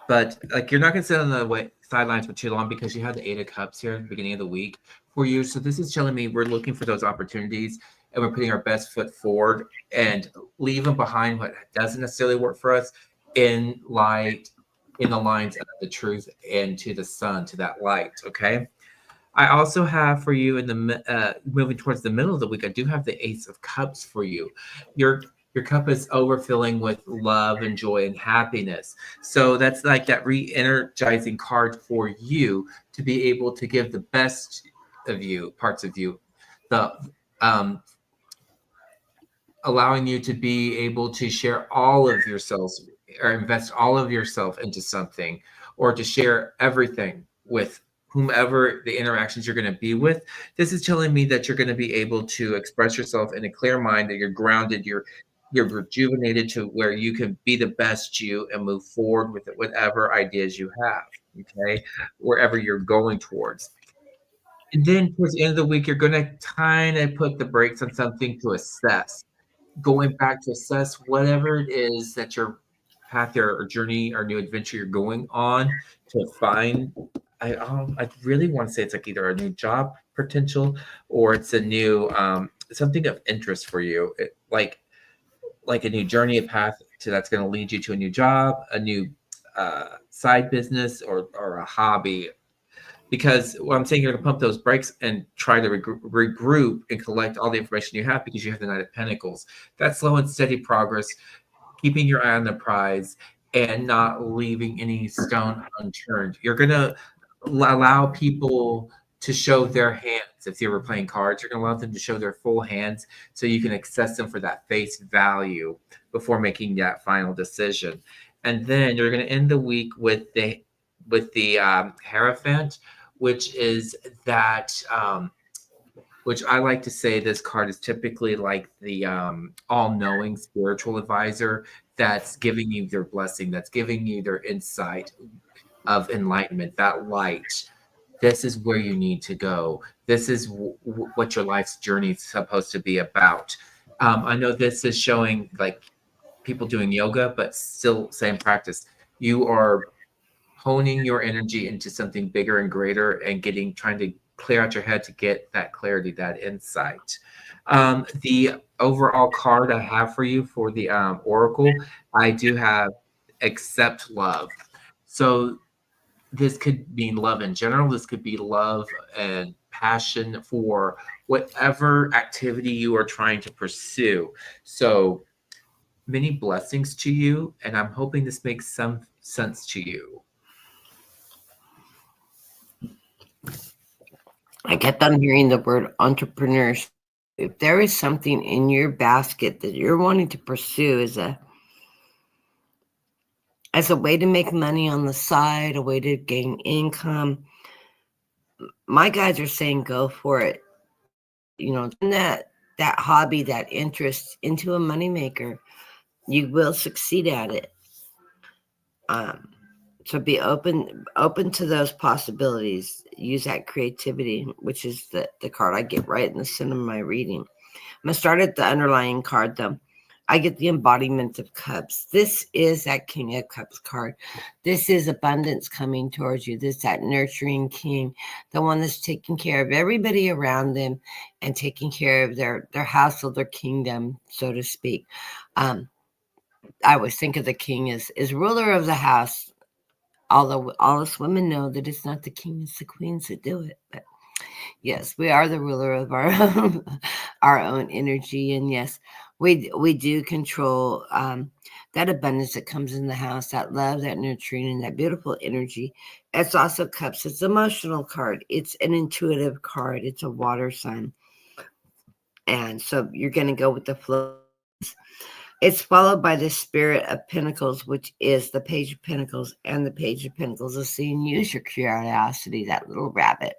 But like you're not gonna sit on the sidelines for too long because you have the Eight of Cups here at the beginning of the week for you. So this is telling me we're looking for those opportunities and we're putting our best foot forward and leaving behind what doesn't necessarily work for us in light in the lines of the truth and to the sun, to that light. Okay. I also have for you in the moving towards the middle of the week. I do have the Ace of Cups for you. Your cup is overfilling with love and joy and happiness. So that's like that re-energizing card for you to be able to give the best of you, parts of you, the allowing you to be able to share all of yourselves or invest all of yourself into something or to share everything with whomever the interactions you're going to be with. This is telling me that you're going to be able to express yourself in a clear mind, that you're grounded, you're rejuvenated to where you can be the best you and move forward with whatever ideas you have, okay, wherever you're going towards. And then towards the end of the week, you're going to kind of put the brakes on something to assess, going back to assess whatever it is that your path or journey or new adventure you're going on to find. I really want to say it's like either a new job potential or it's a new something of interest for you, like a new journey, a path to that's going to lead you to a new job, a new side business, or a hobby. Because what I'm saying, you're going to pump those brakes and try to regroup and collect all the information you have because you have the Knight of Pentacles. That's slow and steady progress, keeping your eye on the prize and not leaving any stone unturned. You're going to allow people to show their hands. If you were playing cards, you're going to allow them to show their full hands so you can assess them for that face value before making that final decision. And then you're going to end the week with the Hierophant, which is that which I like to say this card is typically like the all-knowing spiritual advisor that's giving you their blessing, that's giving you their insight of enlightenment, that light. This is where you need to go. This is what your life's journey is supposed to be about. I know this is showing like people doing yoga, but still same practice. You are honing your energy into something bigger and greater and trying to clear out your head to get that clarity, that insight. The overall card I have for you for the oracle, I do have accept love. So this could mean love in general. This could be love and passion for whatever activity you are trying to pursue. So many blessings to you, and I'm hoping this makes some sense to you. I kept on hearing the word entrepreneurs. If there is something in your basket that you're wanting to pursue as a way to make money on the side, a way to gain income, my guys are saying go for it. Turn that hobby, that interest into a moneymaker. You will succeed at it. So be open to those possibilities. Use that creativity, which is the card I get right in the center of my reading. I'm going to start at the underlying card, though. I get the embodiment of cups. This is that King of Cups card. This is abundance coming towards you. This is that nurturing king, the one that's taking care of everybody around them and taking care of their household, their kingdom, so to speak. I always think of the king as ruler of the house, although all us women know that it's not the king, it's the queens that do it. But yes, we are the ruler of our own, our own energy. And yes, we do control that abundance that comes in the house, that love, that nurturing, and that beautiful energy. It's also cups. It's an emotional card. It's an intuitive card. It's a water sign. And so you're going to go with the flow. It's followed by the Spirit of Pentacles, which is the Page of Pentacles. And the Page of Pentacles is saying, use your curiosity, that little rabbit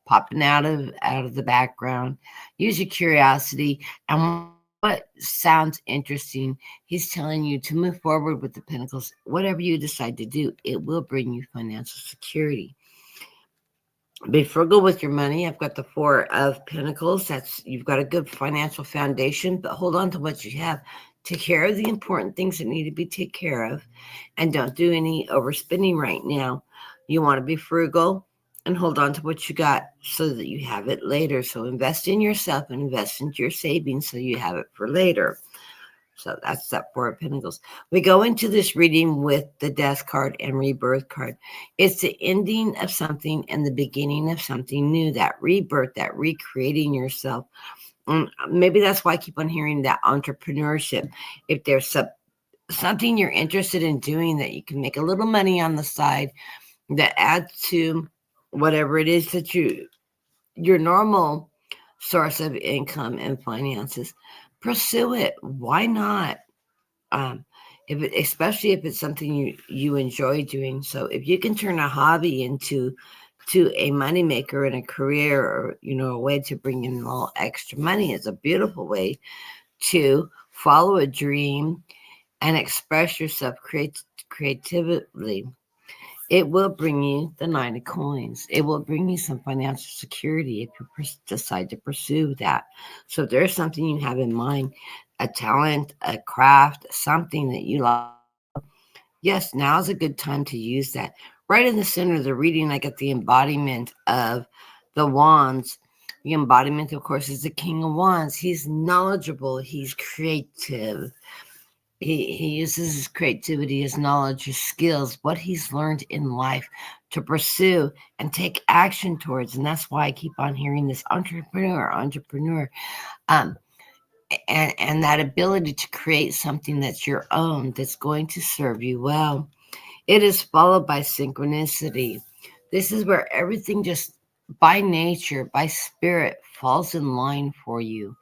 popping out of the background. Use your curiosity. And what sounds interesting, he's telling you to move forward with the Pentacles. Whatever you decide to do, it will bring you financial security. Be frugal with your money. I've got the Four of Pentacles. You've got a good financial foundation, but hold on to what you have. Take care of the important things that need to be taken care of, and don't do any overspending right now. You want to be frugal and hold on to what you got so that you have it later. So invest in yourself and invest into your savings so you have it for later. So that's that Four of Pentacles. We go into this reading with the Death card and Rebirth card. It's the ending of something and the beginning of something new, that rebirth, that recreating yourself. Maybe that's why I keep on hearing that entrepreneurship. If there's something you're interested in doing that you can make a little money on the side that adds to whatever it is that your normal source of income and finances, pursue it. Why not? Especially if it's something you enjoy doing. So if you can turn a hobby into a moneymaker and a career, or a way to bring in a little extra money, is a beautiful way to follow a dream and express yourself creatively. It will bring you the Nine of Coins. It will bring you some financial security if you decide to pursue that. So if there's something you have in mind, a talent, a craft, something that you like, yes, now's a good time to use that. Right in the center of the reading, I get the embodiment of the Wands. The embodiment, of course, is the King of Wands. He's knowledgeable. He's creative. He uses his creativity, his knowledge, his skills, what he's learned in life to pursue and take action towards. And that's why I keep on hearing this entrepreneur. And that ability to create something that's your own, that's going to serve you well. It is followed by synchronicity. This is where everything just by nature, by spirit, falls in line for you.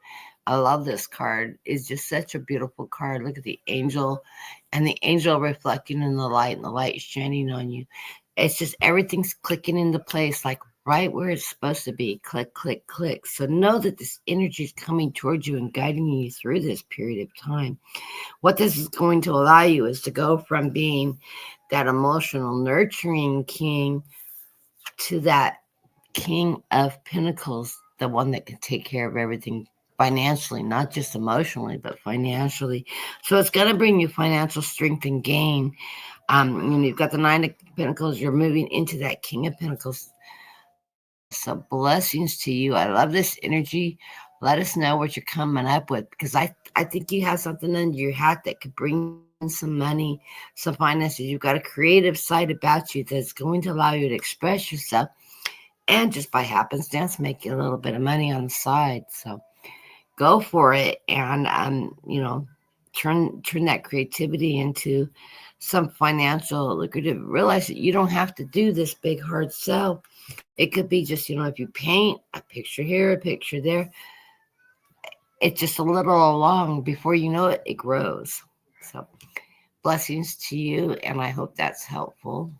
I love this card. It's just such a beautiful card. Look at the angel and the angel reflecting in the light and the light shining on you. It's just everything's clicking into place, like right where it's supposed to be. Click, click, click. So know that this energy is coming towards you and guiding you through this period of time. What this is going to allow you is to go from being that emotional, nurturing king to that King of Pentacles, the one that can take care of everything financially, not just emotionally, but financially. So it's going to bring you financial strength and gain. You've got the Nine of Pentacles. You're moving into that King of Pentacles. So blessings to you. I love this energy. Let us know what you're coming up with, because I think you have something under your hat that could bring in some money, some finances. You've got a creative side about you that's going to allow you to express yourself, and just by happenstance, make you a little bit of money on the side. So go for it, and turn that creativity into some financial lucrative. Realize that you don't have to do this big hard sell. It could be just, if you paint a picture here, a picture there, it's just a little along. Before you know it, it grows. So blessings to you, and I hope that's helpful.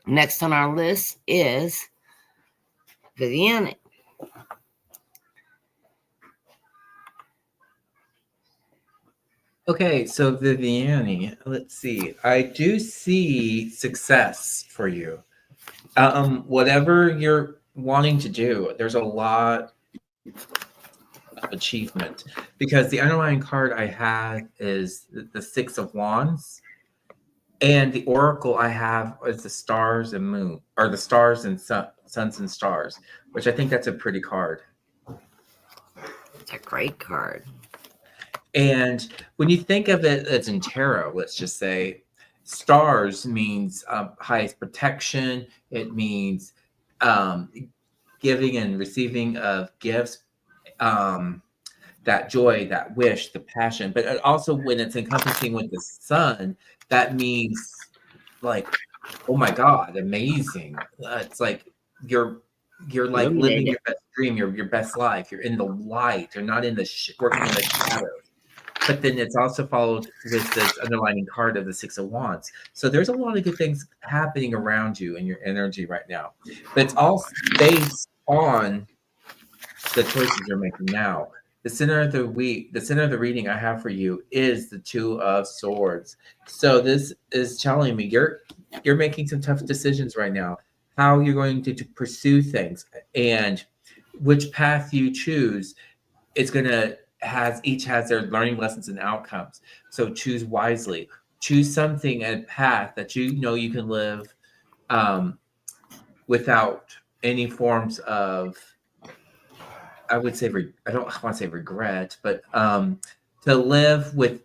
Next on our list is Viviane. Okay, so Viviane, let's see. I do see success for you. Whatever you're wanting to do, there's a lot of achievement because the underlying card I have is the Six of Wands, and the Oracle I have is the stars and moon, or the stars and suns and stars, which I think that's a pretty card. It's a great card. And when you think of it as in tarot, let's just say stars means highest protection. It means giving and receiving of gifts, that joy, that wish, the passion. But also when it's encompassing with the sun, that means like, oh my God, amazing. It's like you're like living your best dream, your best life. You're in the light. You're not in the working in the shadows. But then it's also followed with this underlining card of the Six of Wands. So there's a lot of good things happening around you in your energy right now. But it's all based on the choices you're making now. The center of the reading I have for you is the Two of Swords. So this is telling me you're making some tough decisions right now. How you're going to pursue things and which path you choose. It's gonna each has their learning lessons and outcomes. So choose wisely. Choose something, a path that you know you can live without any forms of, I would say, I don't want to say regret, but to live with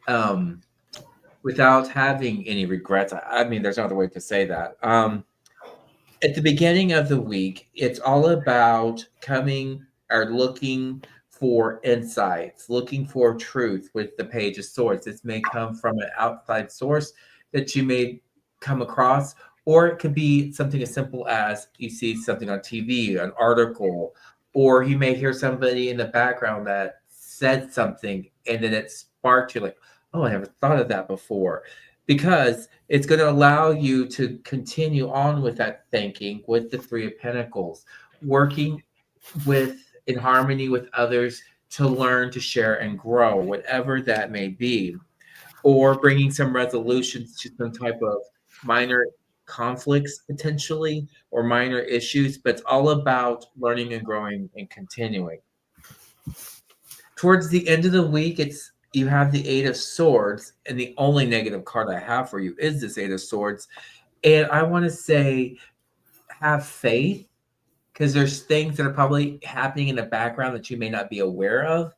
without having any regrets. I mean, there's no other way to say that. At the beginning of the week, it's all about coming or looking for insights, looking for truth with the Page of Swords. This may come from an outside source that you may come across, or it could be something as simple as you see something on TV, an article, or you may hear somebody in the background that said something and then it sparked you like, oh, I never thought of that before. Because it's going to allow you to continue on with that thinking with the Three of Pentacles, working in harmony with others to learn, to share, and grow, whatever that may be, or bringing some resolutions to some type of minor conflicts potentially, or minor issues, but it's all about learning and growing and continuing. Towards the end of the week, you have the Eight of Swords, and the only negative card I have for you is this Eight of Swords. And I want to say, have faith, because there's things that are probably happening in the background that you may not be aware of.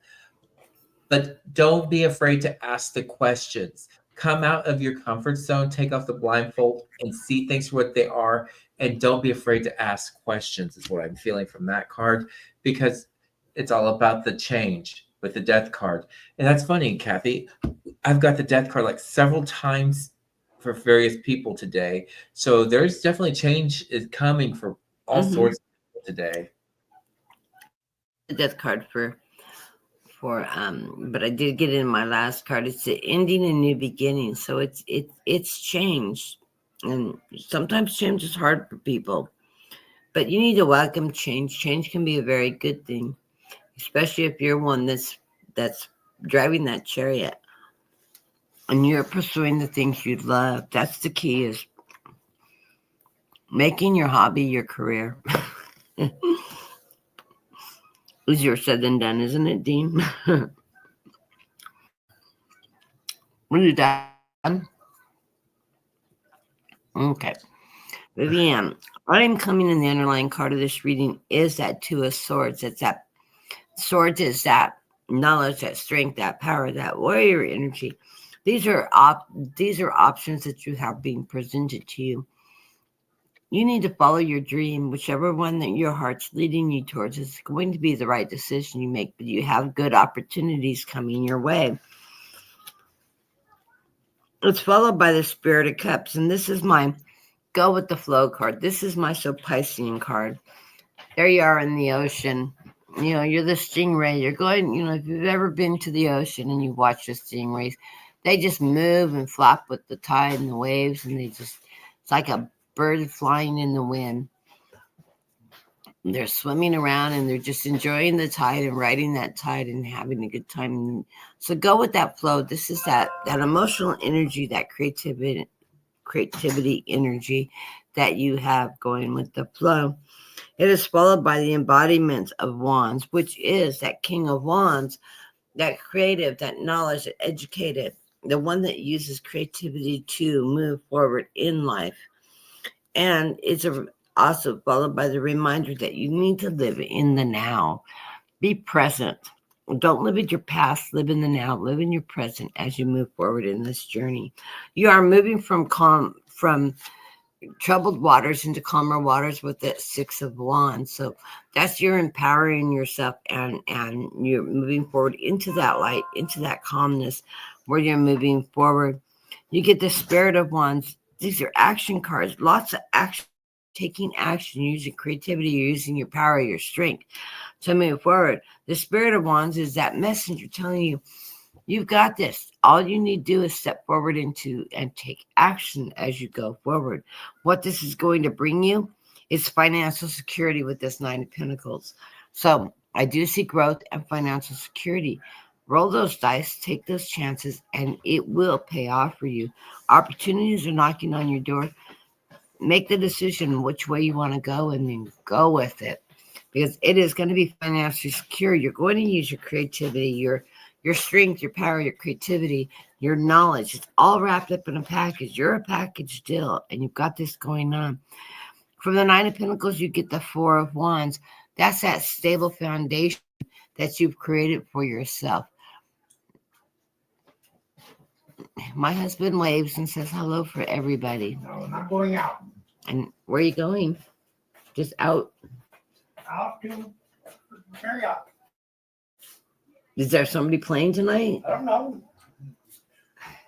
But don't be afraid to ask the questions. Come out of your comfort zone, take off the blindfold, and see things for what they are. And don't be afraid to ask questions, is what I'm feeling from that card, because it's all about the change with the Death card. And that's funny, Kathy. I've got the Death card like several times for various people today. So there's definitely change is coming for all sorts of people today. The Death card but I did get it in my last card. It's the ending and new beginning. So it's change. And sometimes change is hard for people. But you need to welcome change. Change can be a very good thing, especially if you're one that's driving that chariot and you're pursuing the things you love. That's the key, is making your hobby your career. Easier said than done, isn't it, Dean? Are you done? Okay. Viviane, what I'm coming in the underlying card of this reading is that Two of Swords. It's that swords is that knowledge, that strength, that power, that warrior energy. These are options that you have being presented to you. You need to follow your dream, whichever one that your heart's leading you towards is going to be the right decision you make, but you have good opportunities coming your way. It's followed by the Spirit of Cups, and this is my Go with the Flow card. This is my Piscean card. There you are in the ocean. You know, you're the stingray. You're going, you know, if you've ever been to the ocean and you watch the stingrays, they just move and flap with the tide and the waves, and it's like a bird flying in the wind. They're swimming around and they're just enjoying the tide and riding that tide and having a good time. So go with that flow. This is that emotional energy, that creativity energy that you have going with the flow. It is followed by the embodiment of wands, which is that King of Wands, that creative, that knowledge, that educated, the one that uses creativity to move forward in life. And it's also followed by the reminder that you need to live in the now. Be present. Don't live in your past, live in the now, live in your present as you move forward in this journey. You are moving from troubled waters into calmer waters with the Six of Wands. So that's you're empowering yourself and you're moving forward into that light, into that calmness where you're moving forward. You get the Spirit of Wands. These are action cards, lots of action, taking action, using creativity, using your power, your strength to move forward. The Spirit of Wands is that messenger telling you, you've got this. All you need to do is step forward into and take action as you go forward. What this is going to bring you is financial security with this Nine of Pentacles. So I do see growth and financial security. Roll those dice, take those chances, and it will pay off for you. Opportunities are knocking on your door. Make the decision which way you want to go and then go with it, because it is going to be financially secure. You're going to use your creativity, your strength, your power, your creativity, your knowledge. It's all wrapped up in a package. You're a package deal, and you've got this going on. From the Nine of Pentacles, you get the Four of Wands. That's that stable foundation that you've created for yourself. My husband waves and says hello for everybody. No, I'm not going out. And where are you going? Just out? Out to carry out. Is there somebody playing tonight? I don't know.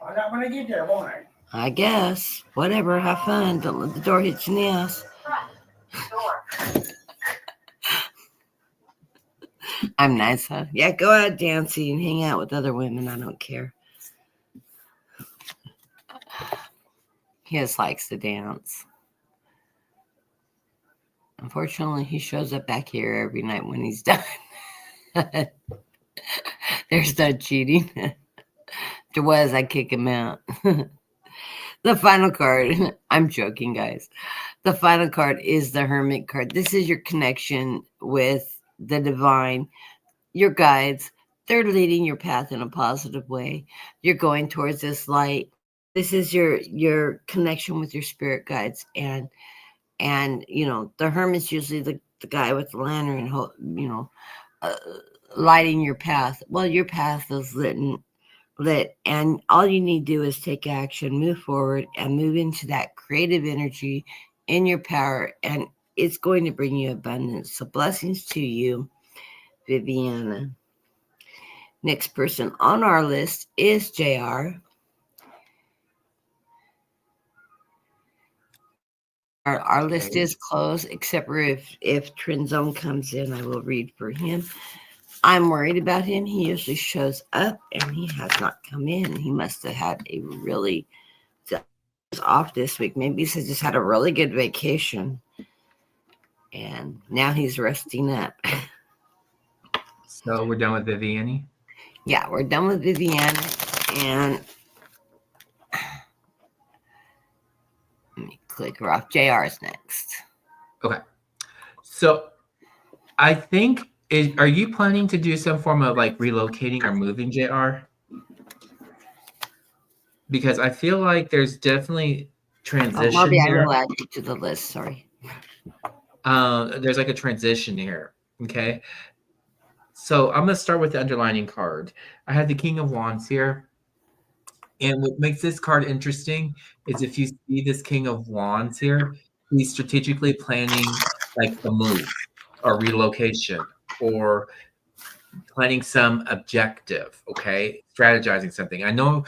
I'm not going to get there, won't I? I guess. Whatever. Have fun. Don't let the door hit you in the ass. I'm nice, huh? Yeah, go out dancing and hang out with other women. I don't care. He just likes to dance. Unfortunately, he shows up back here every night when he's done. There's no cheating. If there was, I'd kick him out. The final card, I'm joking, guys. The final card is the Hermit card. This is your connection with the divine, your guides. They're leading your path in a positive way. You're going towards this light. This is your connection with your spirit guides. And you know, the Hermit's usually the guy with the lantern, you know, lighting your path. Well, your path is lit, and all you need to do is take action, move forward, and move into that creative energy in your power, and it's going to bring you abundance. So blessings to you, Viviana. Next person on our list is JR. Our list is closed, except for if Trenzone comes in, I will read for him. I'm worried about him. He usually shows up, and he has not come in. He must have had a really off this week. Maybe he just had a really good vacation, and now he's resting up. So we're done with Viviani? Yeah, we're done with Viviana, and let me click her off. JR's next. Okay. So I think, are you planning to do some form of like relocating or moving, JR? Because I feel like there's definitely transition Marby, here. I will add you to the list. Sorry. There's like a transition here. Okay. So I'm going to start with the underlining card. I have the King of Wands here. And what makes this card interesting is if you see this King of Wands here, he's strategically planning like a move or relocation or planning some objective, okay? Strategizing something. I know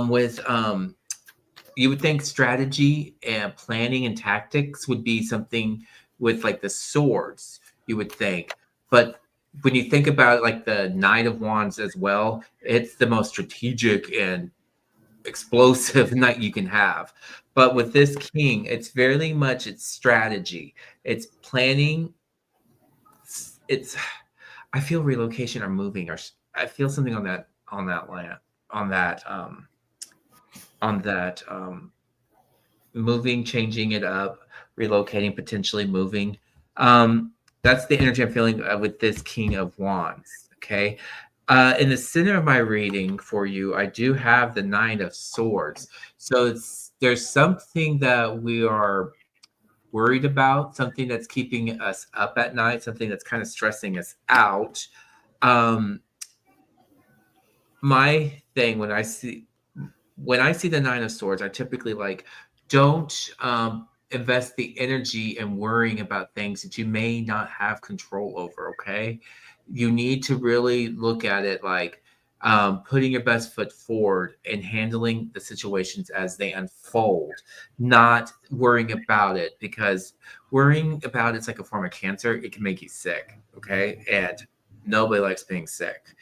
with you would think strategy and planning and tactics would be something with like the swords, you would think. But when you think about it, like the Knight of Wands as well, it's the most strategic and explosive knight you can have. But with this king, it's very much it's strategy. It's planning. It's I feel relocation or moving or I feel something on that land on that on that moving, changing it up, relocating, potentially moving. That's the energy I'm feeling with this King of Wands. Okay. In the center of my reading for you, I do have the Nine of Swords. So there's something that we are worried about, something that's keeping us up at night, something that's kind of stressing us out. Um, my thing when I see the Nine of Swords, I typically like don't invest the energy in worrying about things that you may not have control over. Okay, you need to really look at it like putting your best foot forward and handling the situations as they unfold, not worrying about it because worrying about it's like a form of cancer. It can make you sick. Okay, and nobody likes being sick.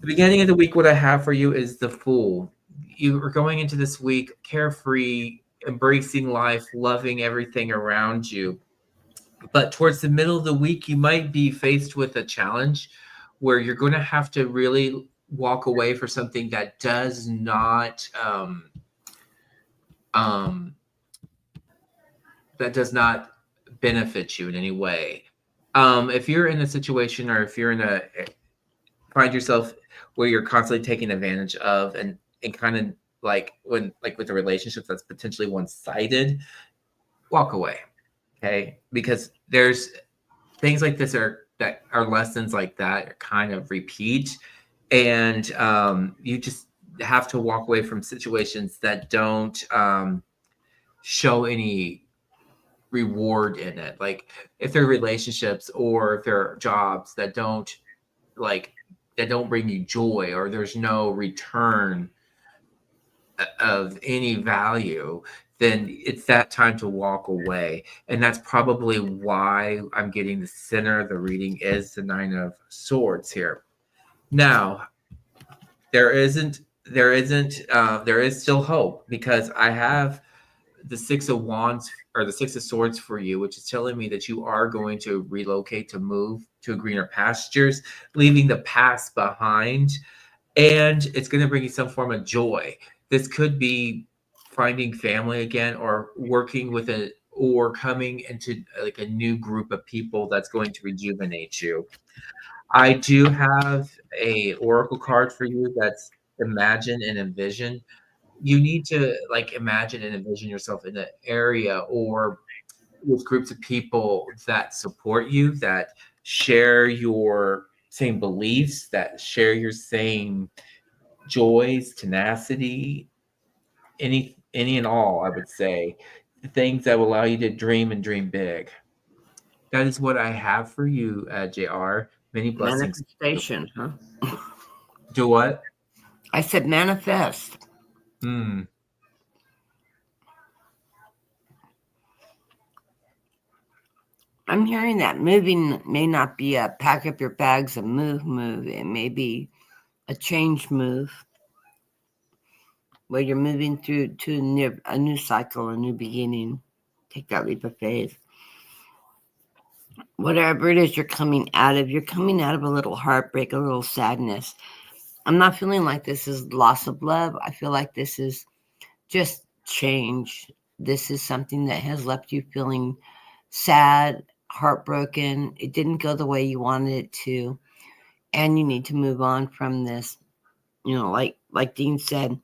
The beginning of the week, what I have for you is the Fool. You are going into this week carefree, embracing life, loving everything around you. But towards the middle of the week, you might be faced with a challenge where you're going to have to really walk away for something that does not um, that does not benefit you in any way. If you're in a situation or if you're in a find yourself where you're constantly taken advantage of and kind of like when like with the relationships that's potentially one-sided, walk away. Okay, because there's things like this that are lessons like that kind of repeat, and you just have to walk away from situations that don't show any reward in it, like if they're relationships or if they're jobs like that don't bring you joy or there's no return of any value, then it's that time to walk away. And that's probably why I'm getting the center of the reading is the Nine of Swords here. Now, there is still hope because I have the Six of Wands or the Six of Swords for you, which is telling me that you are going to relocate to move to greener pastures, leaving the past behind, and it's going to bring you some form of joy. This could be finding family again or working with or coming into like a new group of people that's going to rejuvenate you. I do have a oracle card for you that's imagine and envision. You need to like imagine and envision yourself in an area or with groups of people that support you, that share your same beliefs, that share your same joys, tenacity, any and all, I would say, the things that will allow you to dream and dream big. That is what I have for you, JR. Many blessings. Manifestation, huh? Do what? I said manifest. Hmm. I'm hearing that moving may not be a pack up your bags and move. It may be a change move where you're moving through to a new cycle, a new beginning. Take that leap of faith. Whatever it is you're coming out of a little heartbreak, a little sadness. I'm not feeling like this is loss of love. I feel like this is just change. This is something that has left you feeling sad, heartbroken. It didn't go the way you wanted it to, and you need to move on from this. Like Dean said,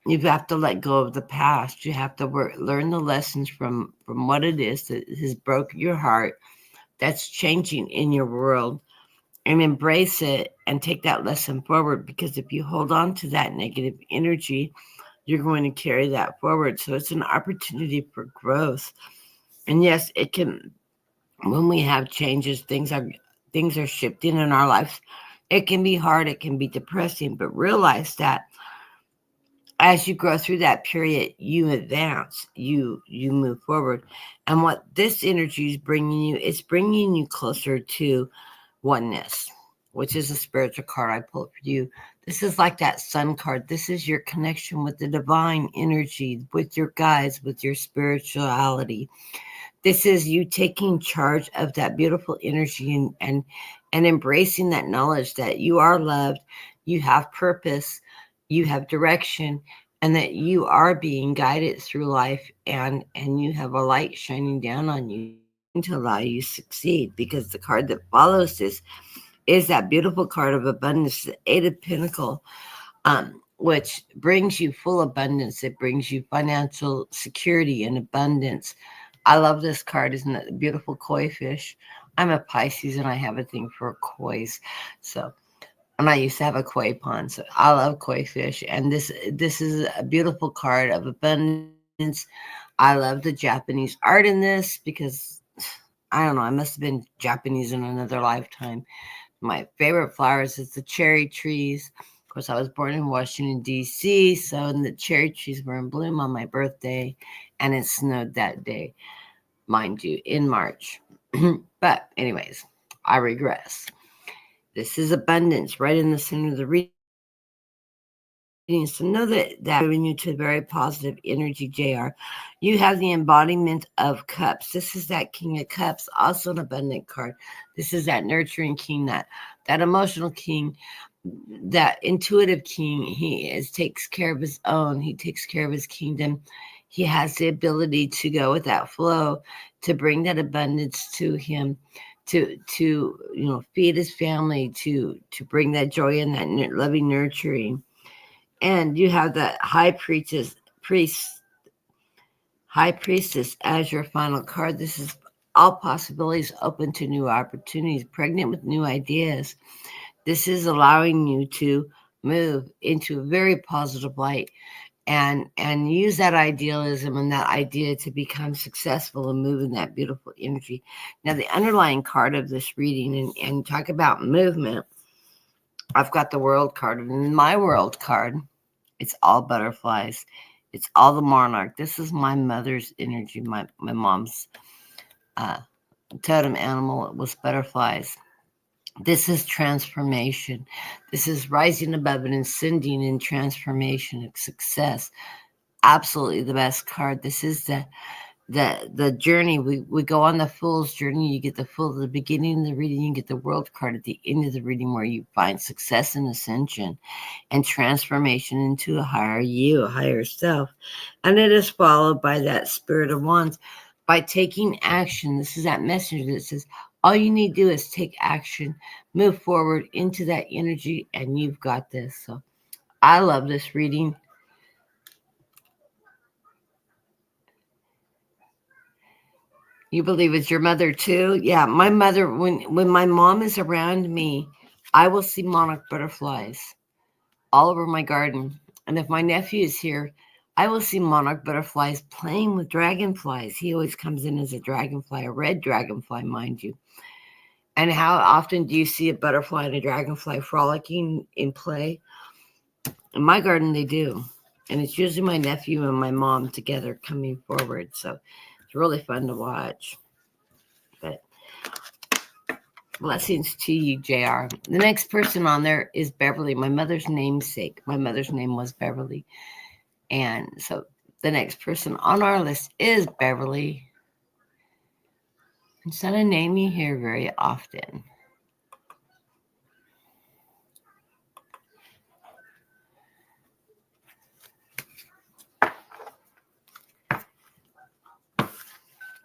you have to let go of the past. You have to learn the lessons from what it is that has broken your heart, that's changing in your world, and embrace it and take that lesson forward. Because if you hold on to that negative energy, you're going to carry that forward. So it's an opportunity for growth. And yes, it can, when we have changes, things are shifting in our lives. It can be hard, it can be depressing, but realize that as you grow through that period, you advance, you move forward. And what this energy is bringing you, it's bringing you closer to oneness, which is a spiritual card I pulled for you. This is like that sun card. This is your connection with the divine energy, with your guides, with your spirituality. This is you taking charge of that beautiful energy and embracing that knowledge that you are loved, you have purpose, you have direction, and that you are being guided through life, and you have a light shining down on you to allow you to succeed. Because the card that follows this is that beautiful card of abundance, the Eight of Pentacles, which brings you full abundance. It brings you financial security and abundance. I love this card. Isn't it a beautiful koi fish? I'm a Pisces and I have a thing for kois. So, and I used to have a koi pond. So I love koi fish. And this is a beautiful card of abundance. I love the Japanese art in this because I don't know, I must have been Japanese in another lifetime. My favorite flowers is the cherry trees. Of course, I was born in Washington, D.C., so the cherry trees were in bloom on my birthday, and it snowed that day, mind you, in March. But anyways, I regress. This is abundance right in the center of the reading. So know that moving you to very positive energy, JR. You have the embodiment of cups. This is that King of Cups, also an abundant card. This is that nurturing king, that emotional king, that intuitive king. He takes care of his own. He takes care of his kingdom. He has the ability to go with that flow, to bring that abundance to him, to feed his family, to bring that joy and that loving nurturing. And you have that high priestess as your final card. This is all possibilities open to new opportunities, pregnant with new ideas. This is allowing you to move into a very positive light and use that idealism and that idea to become successful and move in that beautiful energy. Now, the underlying card of this reading, and talk about movement, I've got the world card. And in my world card, it's all butterflies. It's all the monarch. This is my mother's energy. My mom's totem animal was butterflies. This is transformation. This is rising above and ascending in transformation and success. Absolutely the best card. This is the journey. We go on the fool's journey. You get the fool at the beginning of the reading. You get the world card at the end of the reading, where you find success and ascension and transformation into a higher you, a higher self. And it is followed by that Spirit of Wands. By taking action, this is that message that says all you need to do is take action, move forward into that energy, and you've got this. So I love this reading. You believe it's your mother too? Yeah, my mother, when my mom is around me, I will see monarch butterflies all over my garden. And if my nephew is here, I will see monarch butterflies playing with dragonflies. He always comes in as a dragonfly, a red dragonfly, mind you. And how often do you see a butterfly and a dragonfly frolicking in play? In my garden, they do. And it's usually my nephew and my mom together coming forward. So it's really fun to watch. But blessings to you, JR. The next person on there is Beverly, my mother's namesake. My mother's name was Beverly. And so the next person on our list is Beverly. It's not a name you hear very often.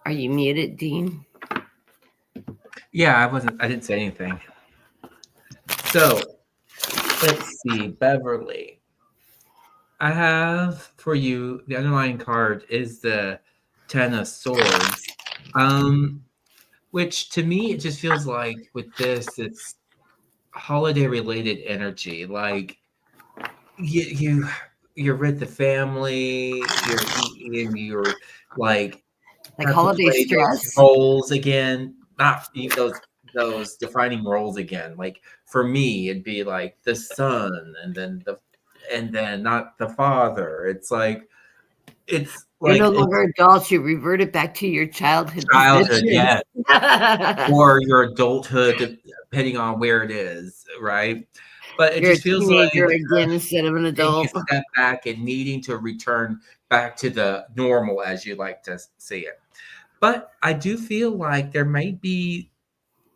Are you muted, Dean? Yeah, I didn't say anything. So let's see, Beverly. I have for you, the underlying card is the Ten of Swords. Which to me, it just feels like with this, it's holiday related energy. Like you're with the family, you're eating, you're like have to holiday play those stress? roles again, not those defining roles again. Like for me, it'd be like the sun, and then and then not the father. It's like You're no it's longer adults. You reverted back to your childhood childhood, position. yeah, or your adulthood, depending on where it is, right? But it You're a just feels teenager like again instead of an taking adult. a step back and needing to return back to the normal, as you like to see it. But I do feel like there might be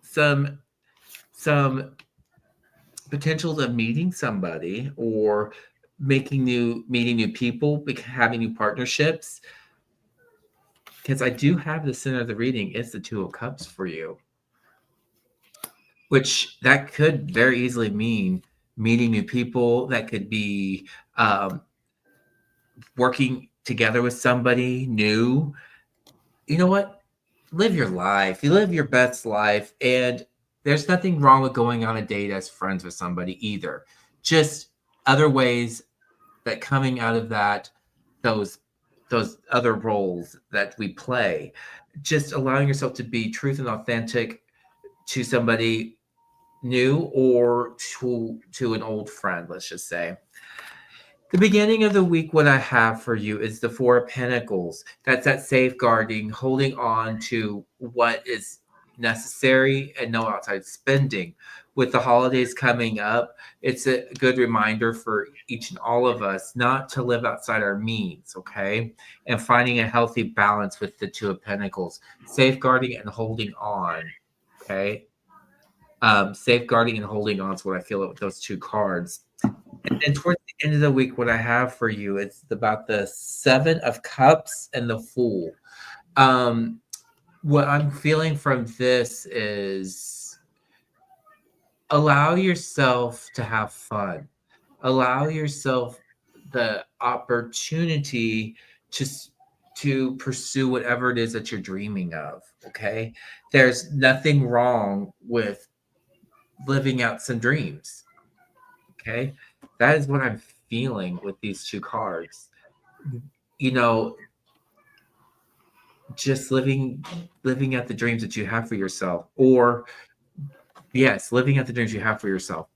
some potential of meeting somebody or meeting new people, having new partnerships. Because I do have the center of the reading, it's the Two of Cups for you, which that could very easily mean meeting new people. That could be working together with somebody new. You know what? Live your life. You live your best life. And there's nothing wrong with going on a date as friends with somebody either. Just other ways that coming out of that, those other roles that we play, just allowing yourself to be truth and authentic to somebody new or to an old friend, let's just say. The beginning of the week, what I have for you is the Four of Pentacles. That's that safeguarding, holding on to what is necessary and no outside spending. With the holidays coming up, it's a good reminder for each and all of us not to live outside our means, okay? And finding a healthy balance with the Two of Pentacles, safeguarding and holding on, okay? Safeguarding and holding on is what I feel with those two cards. And then towards the end of the week, what I have for you, it's about the Seven of Cups and the Fool. What I'm feeling from this is allow yourself to have fun. Allow yourself the opportunity to pursue whatever it is that you're dreaming of, okay? There's nothing wrong with living out some dreams, okay? That is what I'm feeling with these two cards. You know, just living out the dreams that you have for yourself, or yes, living out the dreams you have for yourself.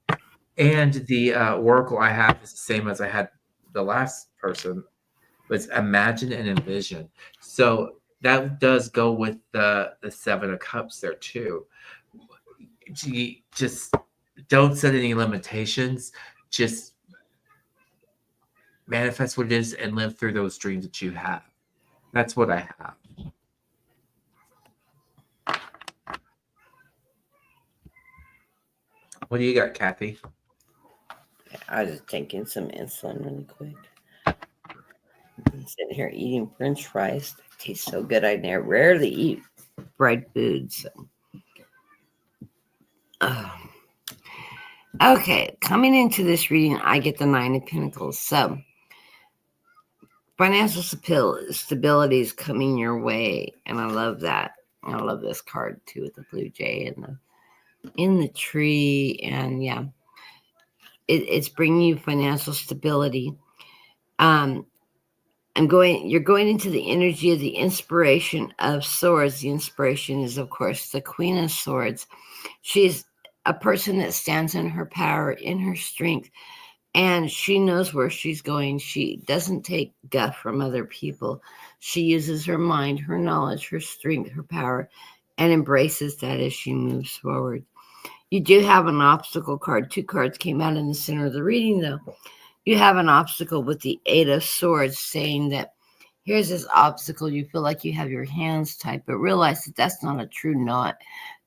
And the oracle I have is the same as I had the last person, was imagine and envision. So that does go with the Seven of Cups there too. Just don't set any limitations. Just manifest what it is and live through those dreams that you have. That's what I have. What do you got, Kathy? I was just taking some insulin really quick. I'm sitting here eating French fries. They taste so good. I rarely eat fried food. So. Okay, coming into this reading, I get the Nine of Pentacles. So, financial stability is coming your way, and I love that. I love this card too, with the blue jay and in the tree, and yeah, it's bringing you financial stability. You're going into the energy of the inspiration of swords. The inspiration is, of course, the Queen of Swords. She's a person that stands in her power, in her strength, and she knows where she's going. She doesn't take guff from other people. She uses her mind, her knowledge, her strength, her power, and embraces that as she moves forward. You do have an obstacle card. Two cards came out in the center of the reading, though. You have an obstacle with the Eight of Swords, saying that here's this obstacle. You feel like you have your hands tied, but realize that that's not a true knot,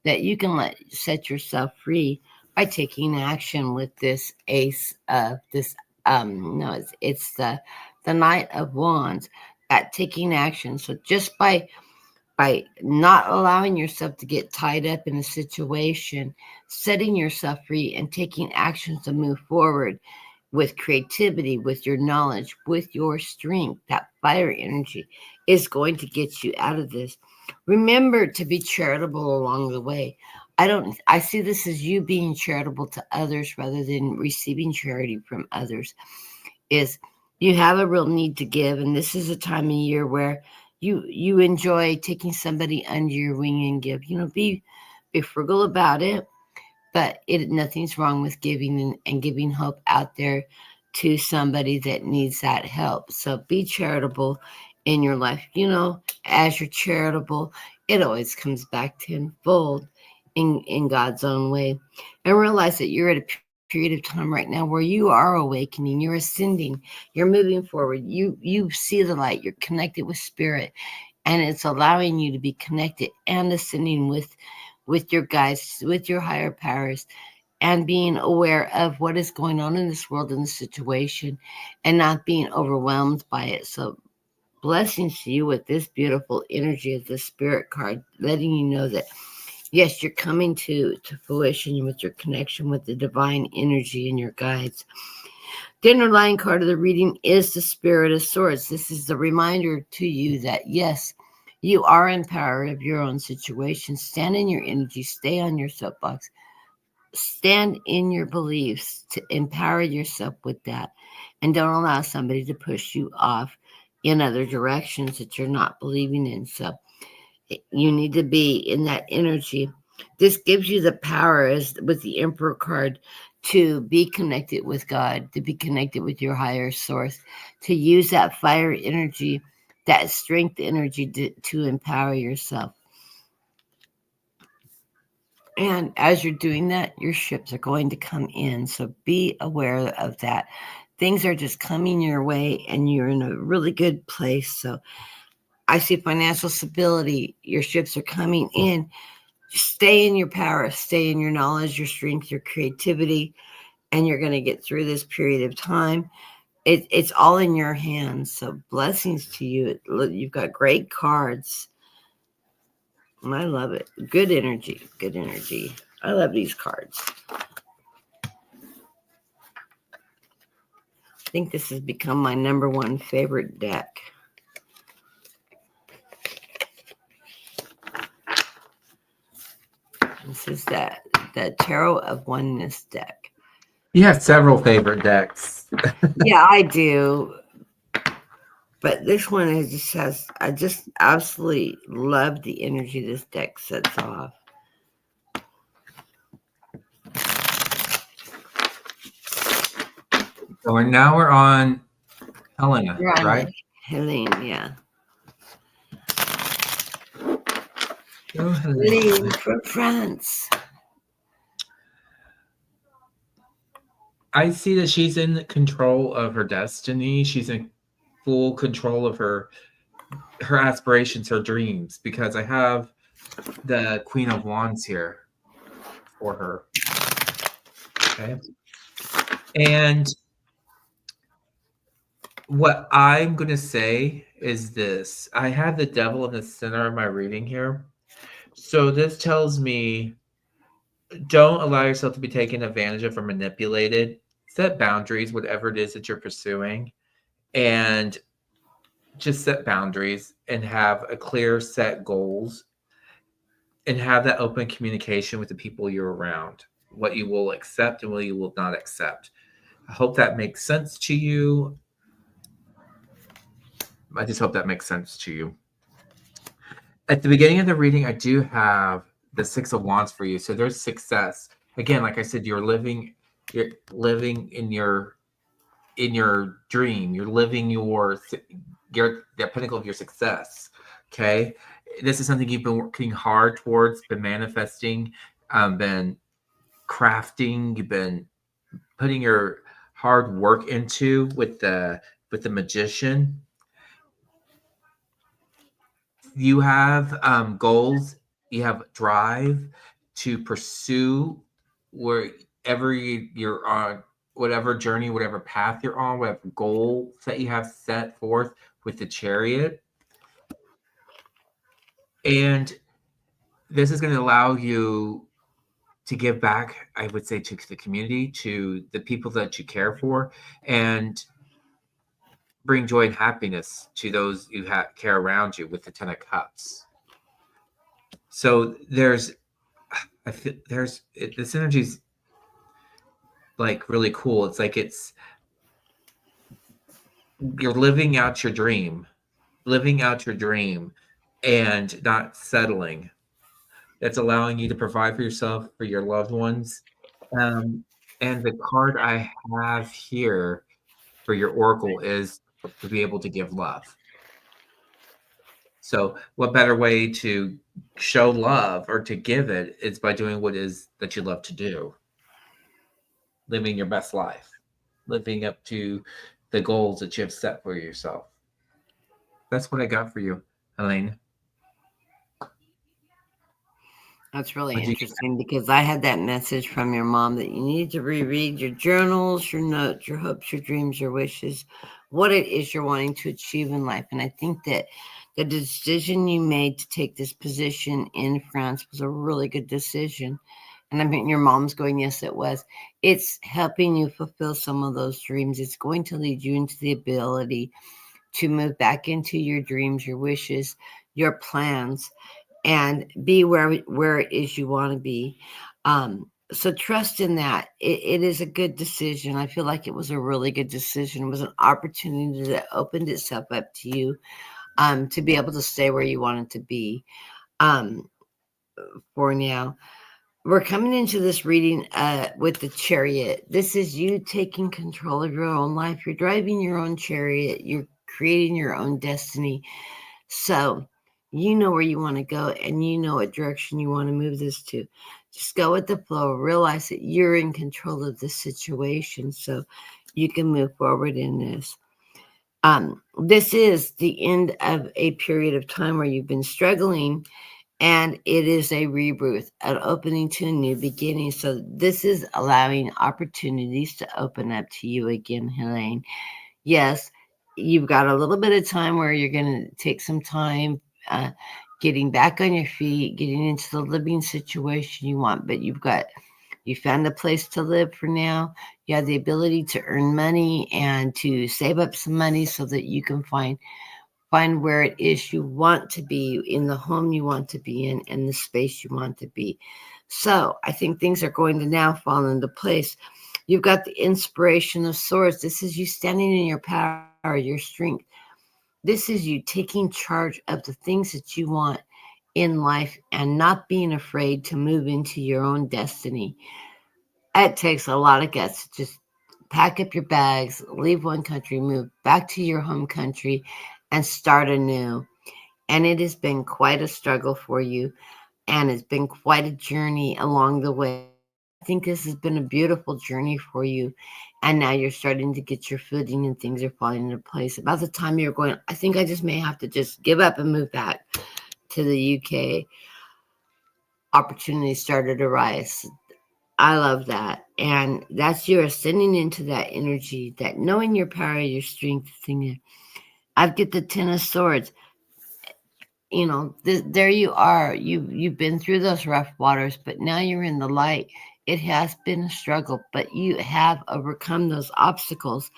that you can set yourself free by taking action with this ace of this. No, it's the Knight of Wands at taking action. So just by not allowing yourself to get tied up in a situation, setting yourself free and taking actions to move forward with creativity, with your knowledge, with your strength, that fire energy is going to get you out of this. Remember to be charitable along the way. I see this as you being charitable to others rather than receiving charity from others. Is you have a real need to give, and this is a time of year where you enjoy taking somebody under your wing and give. Be frugal about it, but nothing's wrong with giving and giving hope out there to somebody that needs that help. So be charitable in your life. You know, as you're charitable, it always comes back tenfold in God's own way. And realize that you're at a period of time right now where you are awakening, you're ascending, you're moving forward. You see the light, you're connected with spirit, and it's allowing you to be connected and ascending with your guides, with your higher powers, and being aware of what is going on in this world, in the situation, and not being overwhelmed by it. So blessings to you with this beautiful energy of the spirit card, letting you know that yes, you're coming to fruition with your connection with the divine energy and your guides. The underlying card of the reading is the Spirit of Swords. This is the reminder to you that yes, you are in power of your own situation. Stand in your energy, stay on your soapbox, stand in your beliefs to empower yourself with that, and don't allow somebody to push you off in other directions that you're not believing in. So you need to be in that energy. This gives you the power, as with the Emperor card, to be connected with God, to be connected with your higher source, to use that fire energy, that strength energy to empower yourself. And as you're doing that, your ships are going to come in. So be aware of that. Things are just coming your way, and you're in a really good place. So I see financial stability. Your ships are coming in. Stay in your power, stay in your knowledge, your strength, your creativity, and you're going to get through this period of time. It's all in your hands. So blessings to you. You've got great cards. I love it. Good energy. Good energy. I love these cards. I think this has become my number one favorite deck. This is that Tarot of Oneness deck. You have several favorite decks. Yeah, I do. But this one I just absolutely love the energy this deck sets off. So now we're on Helena, right? Helene, yeah. Oh, Helene from France. I see that she's in control of her destiny. She's in full control of her aspirations, her dreams, because I have the Queen of Wands here for her. Okay. And what I'm going to say is this. I have the devil in the center of my reading here. So this tells me don't allow yourself to be taken advantage of or manipulated. Set boundaries, whatever it is that you're pursuing, and just set boundaries and have a clear set goals and have that open communication with the people you're around, what you will accept and what you will not accept. I hope that makes sense to you. I just hope that makes sense to you. At the beginning of the reading, I do have the Six of Wands for you. So there's success. Again, like I said, you're living in your dream. You're living the pinnacle of your success. Okay. This is something you've been working hard towards, been manifesting, been crafting, you've been putting your hard work into with the Magician. You have goals, you have drive to pursue wherever you're on, whatever journey, whatever path you're on, whatever goals that you have set forth with the Chariot. And this is going to allow you to give back, I would say, to the community, to the people that you care for, and bring joy and happiness to those you care around you with the Ten of Cups. So this energy's like really cool. It's like you're living out your dream and not settling. That's allowing you to provide for yourself, for your loved ones. And the card I have here for your oracle is to be able to give love. So what better way to show love or to give it is by doing what is that you love to do. Living your best life. Living up to the goals that you have set for yourself. That's what I got for you, Elaine. That's really interesting because I had that message from your mom that you need to reread your journals, your notes, your hopes, your dreams, your wishes, what it is you're wanting to achieve in life. And I think that the decision you made to take this position in France was a really good decision. And I mean, your mom's going, yes, it was. It's helping you fulfill some of those dreams. It's going to lead you into the ability to move back into your dreams, your wishes, your plans, and be where it is you want to be. So trust in that. It is a good decision. I feel like it was a really good decision. It was an opportunity that opened itself up to you to be able to stay where you wanted to be for now. We're coming into this reading with the Chariot. This is you taking control of your own life. You're driving your own chariot. You're creating your own destiny. So you know where you want to go and you know what direction you want to move this to. Just go with the flow. Realize that you're in control of the situation so you can move forward in this. This is the end of a period of time where you've been struggling, and it is a rebirth, an opening to a new beginning. So this is allowing opportunities to open up to you again, Helene. Yes, you've got a little bit of time where you're going to take some time getting back on your feet, getting into the living situation you want, but you found a place to live for now. You have the ability to earn money and to save up some money so that you can find where it is you want to be, in the home you want to be in, and the space you want to be. So I think things are going to now fall into place. You've got the inspiration of swords. This is you standing in your power, your strength. This is you taking charge of the things that you want in life and not being afraid to move into your own destiny. It takes a lot of guts to just pack up your bags, leave one country, move back to your home country, and start anew. And it has been quite a struggle for you, and it's been quite a journey along the way. I think this has been a beautiful journey for you, and now you're starting to get your footing and things are falling into place. About the time you're going, I think I just may have to just give up and move back to the UK. Opportunities started to rise. I love that. And that's you ascending into that energy, that knowing your power, your strength thing. I've get the 10 of swords. You know, there you are. You've been through those rough waters, but now you're in the light. It has been a struggle, but you have overcome those obstacles,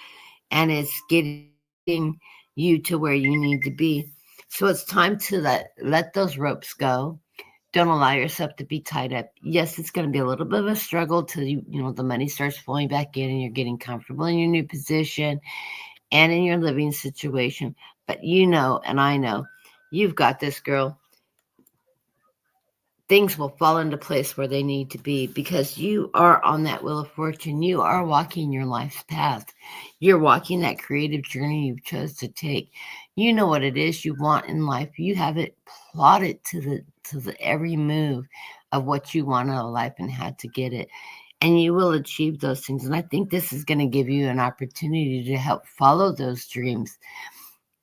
and it's getting you to where you need to be. So it's time to let those ropes go. Don't allow yourself to be tied up. Yes, it's going to be a little bit of a struggle till the money starts flowing back in and you're getting comfortable in your new position and in your living situation. But you know, and I know, you've got this, girl. Things will fall into place where they need to be because you are on that wheel of fortune. You are walking your life's path. You're walking that creative journey you've chose to take. You know what it is you want in life. You have it plotted to the every move of what you want out of life and how to get it. And you will achieve those things. And I think this is going to give you an opportunity to help follow those dreams.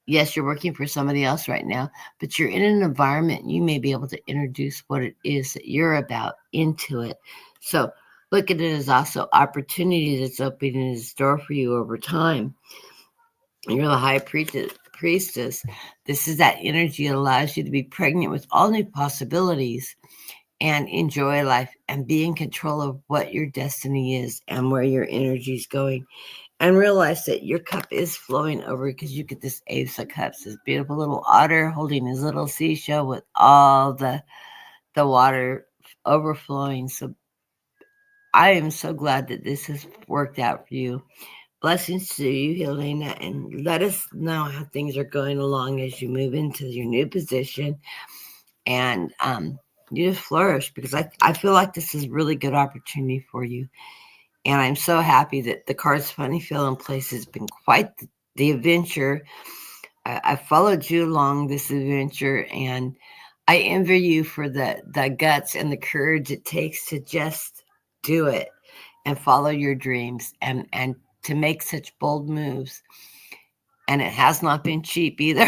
Yes, you're working for somebody else right now, but you're in an environment, you may be able to introduce what it is that you're about into it. So look at it as also opportunity that's opening its door for you over time. You're the high priestess. This is that energy that allows you to be pregnant with all new possibilities and enjoy life and be in control of what your destiny is and where your energy is going. And realize that your cup is flowing over because you get this Ace of Cups, this beautiful little otter holding his little seashell with all the water overflowing. So I am so glad that this has worked out for you. Blessings to you, Helena, and let us know how things are going along as you move into your new position. And you just flourish because I feel like this is a really good opportunity for you. And I'm so happy that the cards finally fell in place. It's been quite the adventure. I followed you along this adventure, and I envy you for the guts and the courage it takes to just do it and follow your dreams and to make such bold moves. And it has not been cheap either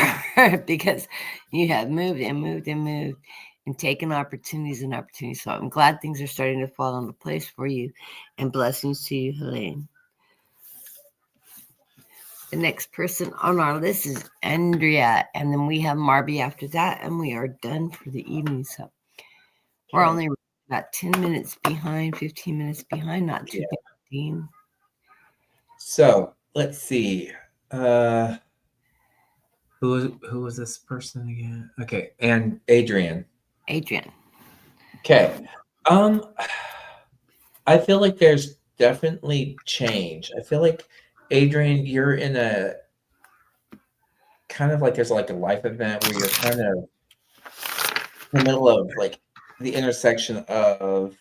because you have moved and moved and moved and taken opportunities and opportunities. So I'm glad things are starting to fall into place for you, and blessings to you, Helene. The next person on our list is Andrea, and then we have Marby after that, and we are done for the evening. So we're only about 10 minutes behind, 15 minutes behind, not too bad, Dean. So let's see. Who was this person again? Okay, and Adrian. Okay. I feel like there's definitely change. I feel like Adrian, you're in a kind of like there's like a life event where you're kind of in the middle of like the intersection of,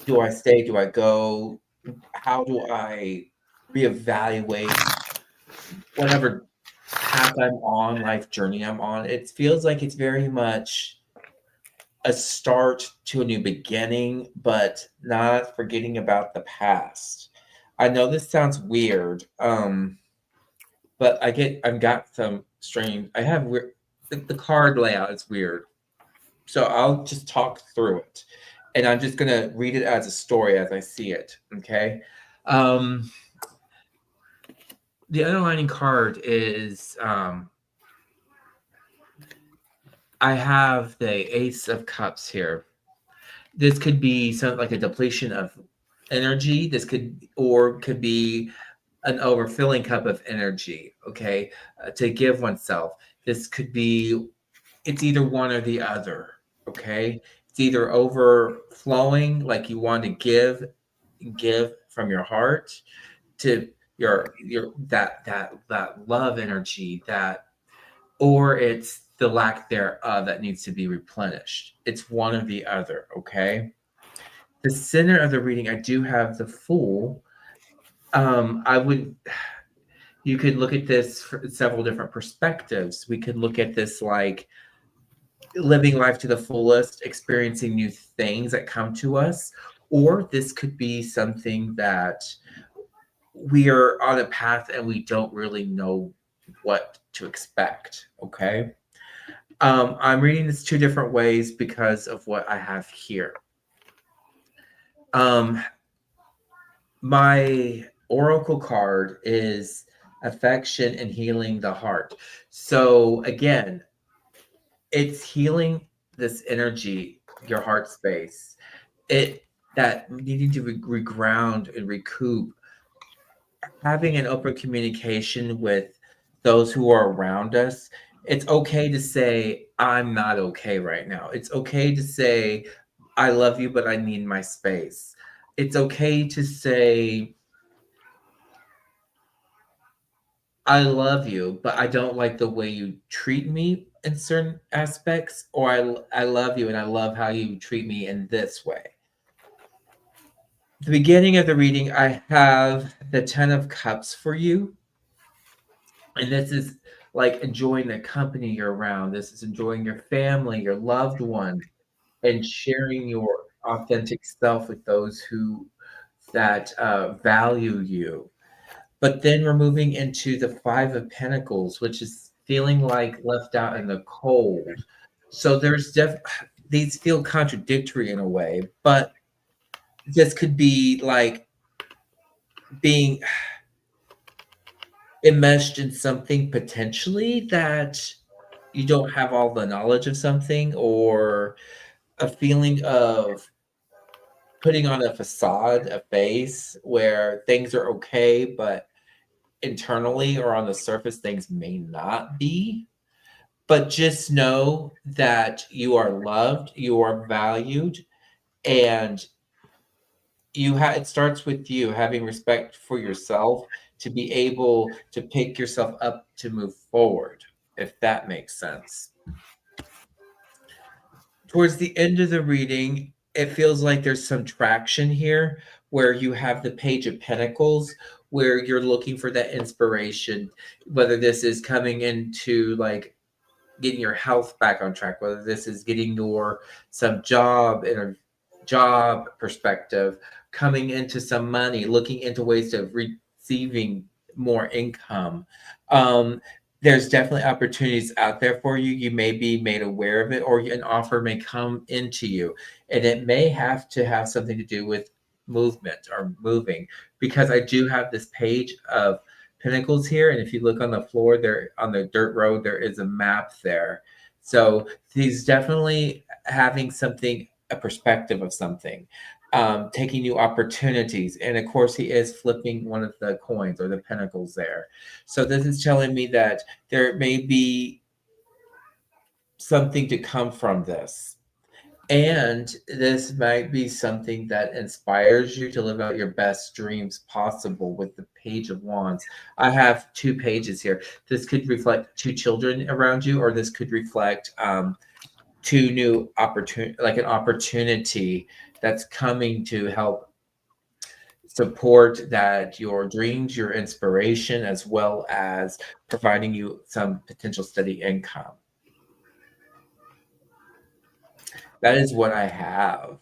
do I stay? Do I go? How do I reevaluate whatever path I'm on, life journey I'm on? It feels like it's very much a start to a new beginning, but not forgetting about the past. I know this sounds weird, but I've got some strange. I have weird. The card layout is weird, so I'll just talk through it, and I'm just gonna read it as a story as I see it. Okay. Um, the underlining card is I have the Ace of Cups here. This could be something like a depletion of energy. This could be an overfilling cup of energy. Okay, to give oneself. This could be. It's either one or the other. Okay, it's either overflowing, like you want to give from your heart to your that love energy, that, or it's the lack thereof that needs to be replenished. It's one or the other. Okay. The center of the reading, I do have the Fool. You could look at this from several different perspectives. We could look at this like living life to the fullest, experiencing new things that come to us, or this could be something that we are on a path and we don't really know what to expect. Okay. I'm reading this two different ways because of what I have here. My oracle card is affection and healing the heart. So again, it's healing this energy, your heart space. It that needing to reground and recoup, having an open communication with those who are around us. It's okay to say, I'm not okay right now. It's okay to say, I love you, but I need my space. It's okay to say, I love you, but I don't like the way you treat me in certain aspects, or I love you and I love how you treat me in this way. The beginning of the reading, I have the 10 of Cups for you. And this is like enjoying the company you're around. This is enjoying your family, your loved one, and sharing your authentic self with those who that value you. But then we're moving into the 5 of Pentacles, which is feeling like left out in the cold. So there's these feel contradictory in a way, but this could be like being enmeshed in something potentially that you don't have all the knowledge of something, or a feeling of putting on a facade, a face where things are okay, but internally or on the surface, things may not be. But just know that you are loved, you are valued, and it starts with you having respect for yourself to be able to pick yourself up to move forward, if that makes sense. Towards the end of the reading, it feels like there's some traction here, where you have the Page of Pentacles, where you're looking for that inspiration, whether this is coming into like getting your health back on track, whether this is getting some job in a job perspective, coming into some money, looking into ways of receiving more income. There's definitely opportunities out there for you. You may be made aware of it, or an offer may come into you, and it may have to have something to do with movement or moving, because I do have this Page of Pentacles here, and if you look on the floor there on the dirt road, there is a map there. So he's definitely having something, a perspective of something, taking new opportunities, and of course he is flipping one of the coins or the pentacles there. So this is telling me that there may be something to come from this. And this might be something that inspires you to live out your best dreams possible with the Page of Wands. I have 2 pages here. This could reflect 2 children around you, or this could reflect 2 new opportunity, like an opportunity that's coming to help support that your dreams, your inspiration, as well as providing you some potential steady income. That is what I have.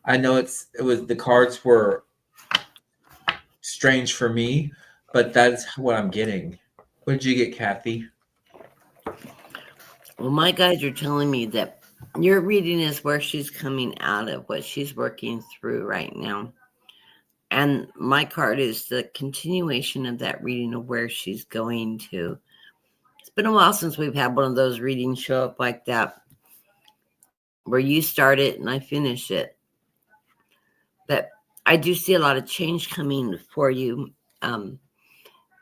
I know the cards were strange for me, but that's what I'm getting. What did you get, Kathy? Well, my guides are telling me that your reading is where she's coming out of, what she's working through right now. And my card is the continuation of that reading of where she's going to. It's been a while since we've had one of those readings show up like that, where you start it and I finish it. But I do see a lot of change coming for you,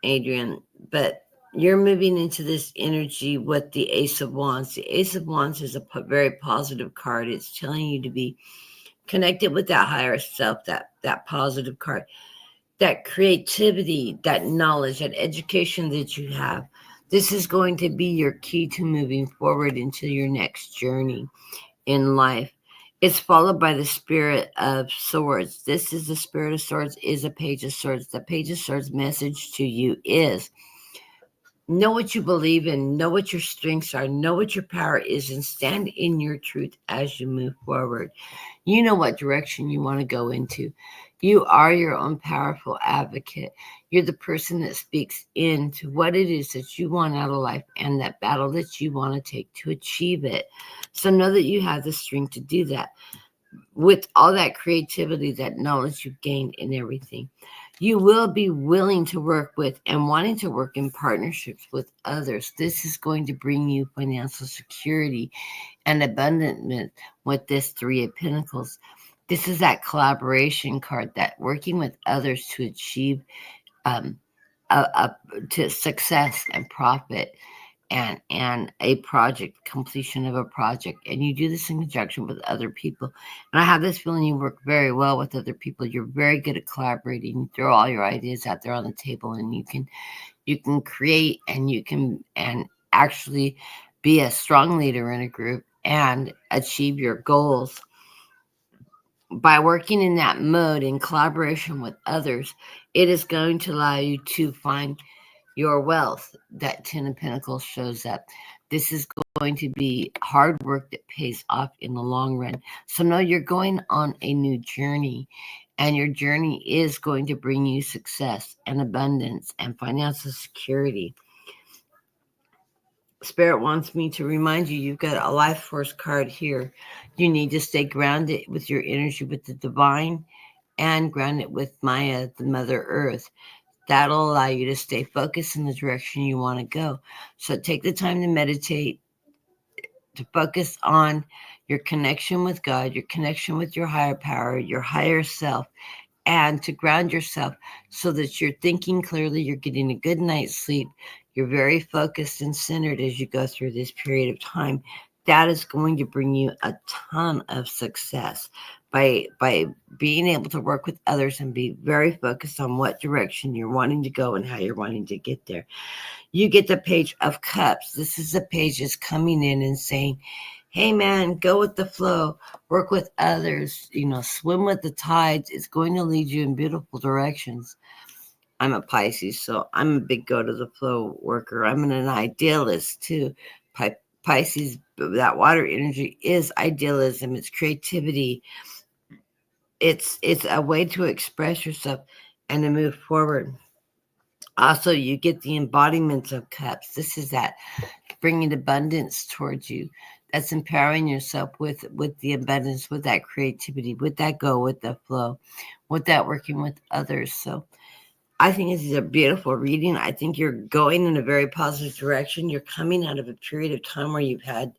Adrian. But you're moving into this energy with the Ace of Wands. The Ace of Wands is a very positive card. It's telling you to be connected with that higher self, that positive card, that creativity, that knowledge, that education that you have. This is going to be your key to moving forward into your next journey in life. It's followed by the Spirit of Swords. This is the Spirit of Swords, is a Page of Swords. The Page of Swords message to you is know what you believe in, know what your strengths are, know what your power is, and stand in your truth as you move forward. You know what direction you want to go into. You are your own powerful advocate. You're the person that speaks into what it is that you want out of life and that battle that you want to take to achieve it. So know that you have the strength to do that. With all that creativity, that knowledge you've gained and everything, you will be willing to work with and wanting to work in partnerships with others. This is going to bring you financial security and abundance with this 3 of Pentacles. This is that collaboration card, that working with others to achieve to success and profit and a project, completion of a project. And you do this in conjunction with other people. And I have this feeling you work very well with other people. You're very good at collaborating. You throw all your ideas out there on the table, and you can create, and you can actually be a strong leader in a group and achieve your goals. By working in that mode in collaboration with others, it is going to allow you to find your wealth. That 10 of Pentacles shows up. This is going to be hard work that pays off in the long run. So know you're going on a new journey, and your journey is going to bring you success and abundance and financial security. Spirit wants me to remind you, you've got a life force card here. You need to stay grounded with your energy with the divine and grounded with Maya, the Mother Earth. That'll allow you to stay focused in the direction you want to go. So take the time to meditate, to focus on your connection with God, your connection with your higher power, your higher self, and to ground yourself so that you're thinking clearly, you're getting a good night's sleep, you're very focused and centered as you go through this period of time. That is going to bring you a ton of success by being able to work with others and be very focused on what direction you're wanting to go and how you're wanting to get there. You get the Page of Cups. This is the page that's coming in and saying, hey man, go with the flow, work with others, swim with the tides. It's going to lead you in beautiful directions. I'm a Pisces, so I'm a big go to the flow worker. I'm an idealist too. Pisces, that water energy is idealism, it's creativity, it's a way to express yourself and to move forward. Also, you get the embodiments of cups. This is that bringing abundance towards you. That's empowering yourself with the abundance, with that creativity, with that go, with the flow, with that working with others. So I think this is a beautiful reading. I think you're going in a very positive direction. You're coming out of a period of time where you've had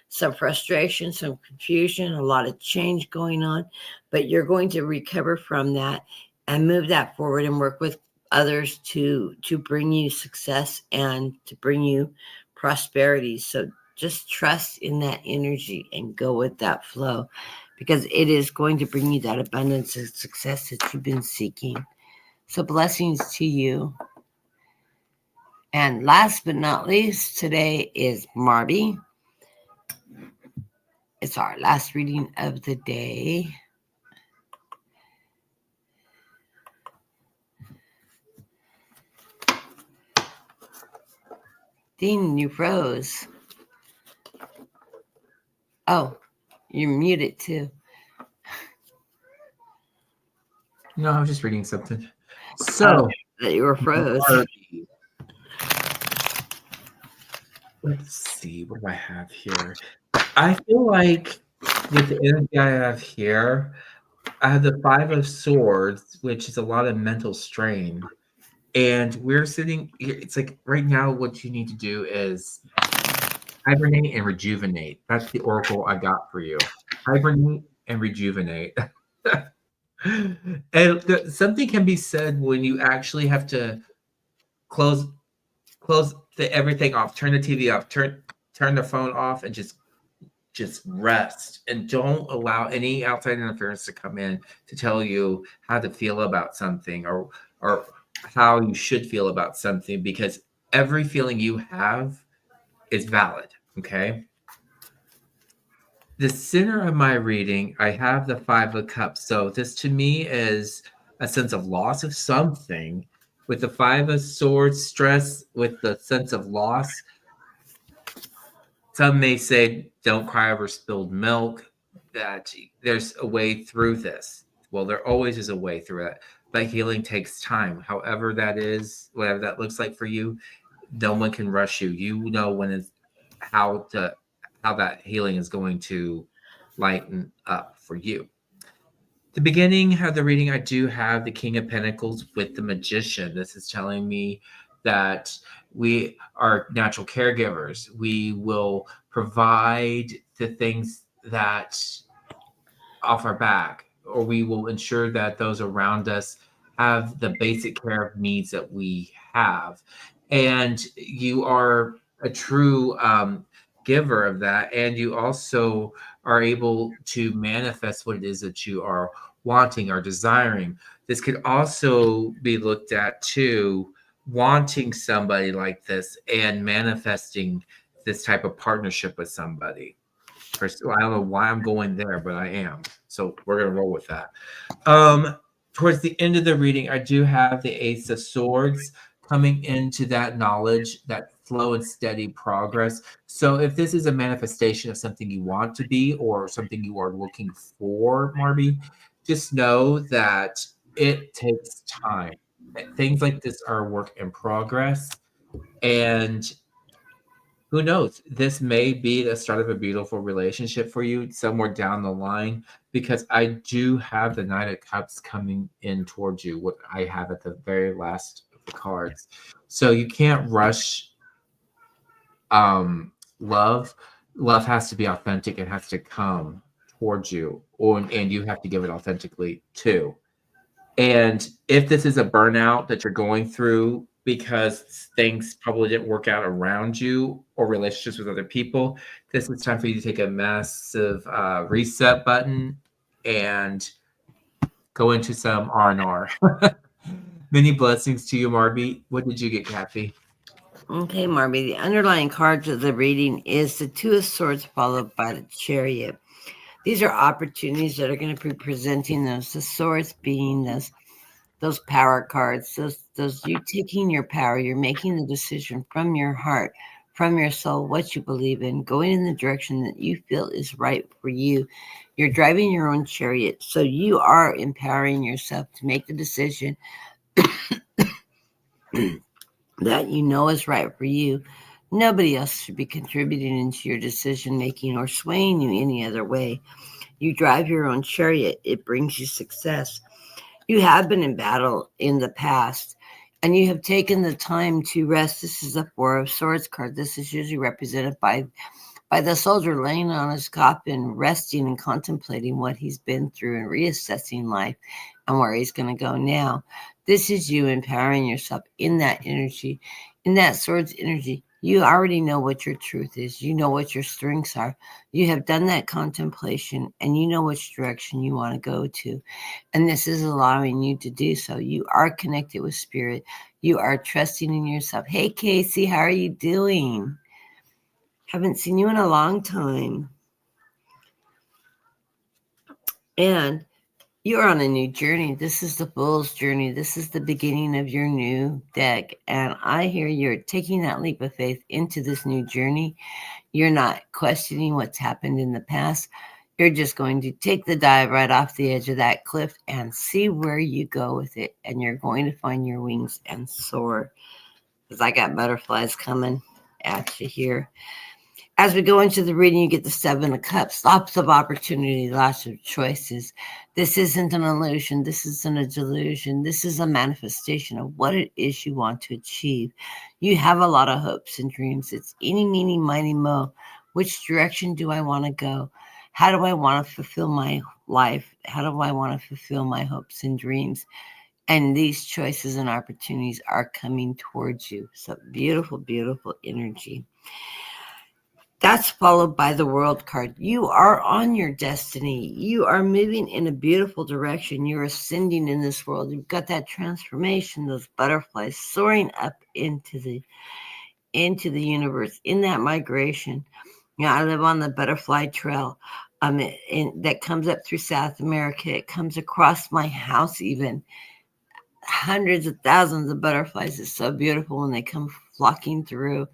some frustration, some confusion, a lot of change going on, but you're going to recover from that and move that forward and work with others to bring you success and to bring you prosperity. So just trust in that energy and go with that flow, because it is going to bring you that abundance and success that you've been seeking. So blessings to you. And last but not least, today is Marby. It's our last reading of the day. Dean, you froze. Oh, you're muted too. No, I was just reading something. So that you were froze. Marby. Let's see, what do I have here? I feel like with the energy I have here, I have the Five of Swords, which is a lot of mental strain. And we're sitting here. It's like right now, what you need to do is hibernate and rejuvenate. That's the oracle I got for you. Hibernate and rejuvenate. And something can be said when you actually have to close everything off, turn the TV off, turn the phone off, and just rest, and don't allow any outside interference to come in to tell you how to feel about something or how you should feel about something, because every feeling you have is valid. Okay. The center of my reading, I have the Five of Cups. So this to me is a sense of loss of something. With the Five of Swords, stress with the sense of loss. Some may say, don't cry over spilled milk, that there's a way through this. Well, there always is a way through it, but healing takes time. However that is, whatever that looks like for you, no one can rush you. You know when it's how that healing is going to lighten up for you. The beginning of the reading, I do have the King of Pentacles with the Magician. This is telling me that we are natural caregivers. We will provide the things that off our back, or we will ensure that those around us have the basic care of needs that we have. And you are a true giver of that. And you also are able to manifest what it is that you are wanting or desiring. This could also be looked at too, wanting somebody like this and manifesting this type of partnership with somebody. First, I don't know why I'm going there, but I am. So we're going to roll with that. Towards the end of the reading, I do have the Ace of Swords coming into that knowledge, that slow and steady progress. So if this is a manifestation of something you want to be or something you are looking for, Marby, just know that it takes time. Things like this are a work in progress. And who knows? This may be the start of a beautiful relationship for you somewhere down the line, because I do have the Knight of Cups coming in towards you, what I have at the very last of the cards. So you can't rush love. Love has to be authentic. It has to come towards you, and you have to give it authentically too. And if this is a burnout that you're going through because things probably didn't work out around you or relationships with other people, this is time for you to take a massive reset button and go into some R&R. Many blessings to you, Marby. What did you get, Kathy? Okay, Marby. The underlying cards of the reading is the Two of Swords followed by the Chariot. These are opportunities that are going to be presenting those. The swords being those power cards, those you taking your power, you're making the decision from your heart, from your soul, what you believe in, going in the direction that you feel is right for you. You're driving your own chariot, so you are empowering yourself to make the decision that you know is right for you. Nobody else should be contributing into your decision making or swaying you any other way. You drive your own chariot, it brings you success. You have been in battle in the past, and you have taken the time to rest. This is the Four of Swords card. This is usually represented by the soldier laying on his coffin, resting and contemplating what he's been through and reassessing life and where he's going to go now. This is you empowering yourself in that energy, in that sword's energy. You already know what your truth is. You know what your strengths are. You have done that contemplation and you know which direction you want to go to. And this is allowing you to do so. You are connected with spirit. You are trusting in yourself. Hey, Casey, how are you doing? Haven't seen you in a long time. And you're on a new journey. This is the Fool's journey. This is the beginning of your new deck. And I hear you're taking that leap of faith into this new journey. You're not questioning what's happened in the past. You're just going to take the dive right off the edge of that cliff and see where you go with it. And you're going to find your wings and soar. Because I got butterflies coming at you here. As we go into the reading, you get the Seven of Cups, lots of opportunity, lots of choices. This isn't an illusion. This isn't a delusion. This is a manifestation of what it is you want to achieve. You have a lot of hopes and dreams. It's eeny, meeny, miny, mo. Which direction do I want to go? How do I want to fulfill my life? How do I want to fulfill my hopes and dreams? And these choices and opportunities are coming towards you. So beautiful, beautiful energy. That's followed by the World card. You are on your destiny. You are moving in a beautiful direction. You're ascending in this world. You've got that transformation, those butterflies soaring up into the universe, in that migration. You know, I live on the butterfly trail that comes up through South America. It comes across my house even. Hundreds of thousands of butterflies. It's so beautiful when they come flocking through.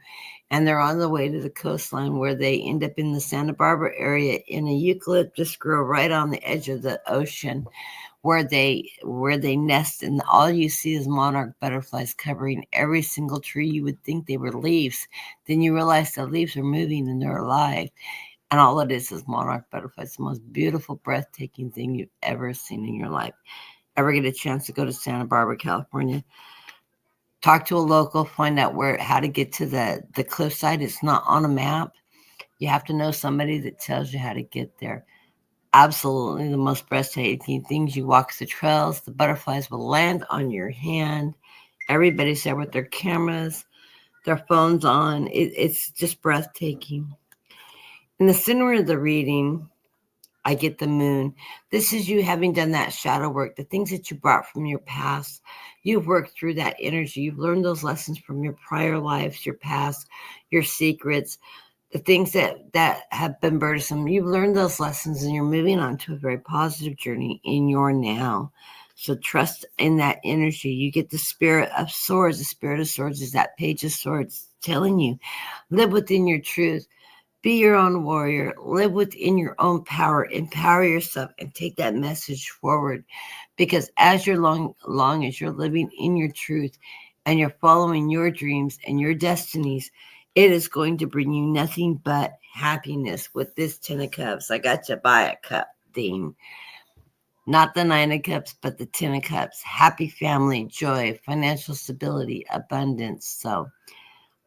And they're on the way to the coastline where they end up in the Santa Barbara area in a eucalyptus grove right on the edge of the ocean where they nest. And all you see is monarch butterflies covering every single tree. You would think they were leaves. Then you realize the leaves are moving and they're alive. And all it is monarch butterflies. The most beautiful, breathtaking thing you've ever seen in your life. Ever get a chance to go to Santa Barbara, California? Talk to a local, find out how to get to the cliffside. It's not on a map. You have to know somebody that tells you how to get there. Absolutely the most breathtaking things. You walk the trails, the butterflies will land on your hand. Everybody's there with their cameras, their phones on. It's just breathtaking. In the center of the reading, I get the moon. This is you having done that shadow work, the things that you brought from your past. You've worked through that energy. You've learned those lessons from your prior lives, your past, your secrets, the things that have been burdensome. You've learned those lessons and you're moving on to a very positive journey in your now. So trust in that energy. You get the Spirit of Swords. The Spirit of Swords is that Page of Swords telling you, live within your truth. Be your own warrior. Live within your own power. Empower yourself and take that message forward. Because as you're long as you're living in your truth and you're following your dreams and your destinies, it is going to bring you nothing but happiness. With this 10 of Cups, I got you by a cup thing. Not the 9 of Cups, but the 10 of Cups. Happy family, joy, financial stability, abundance. So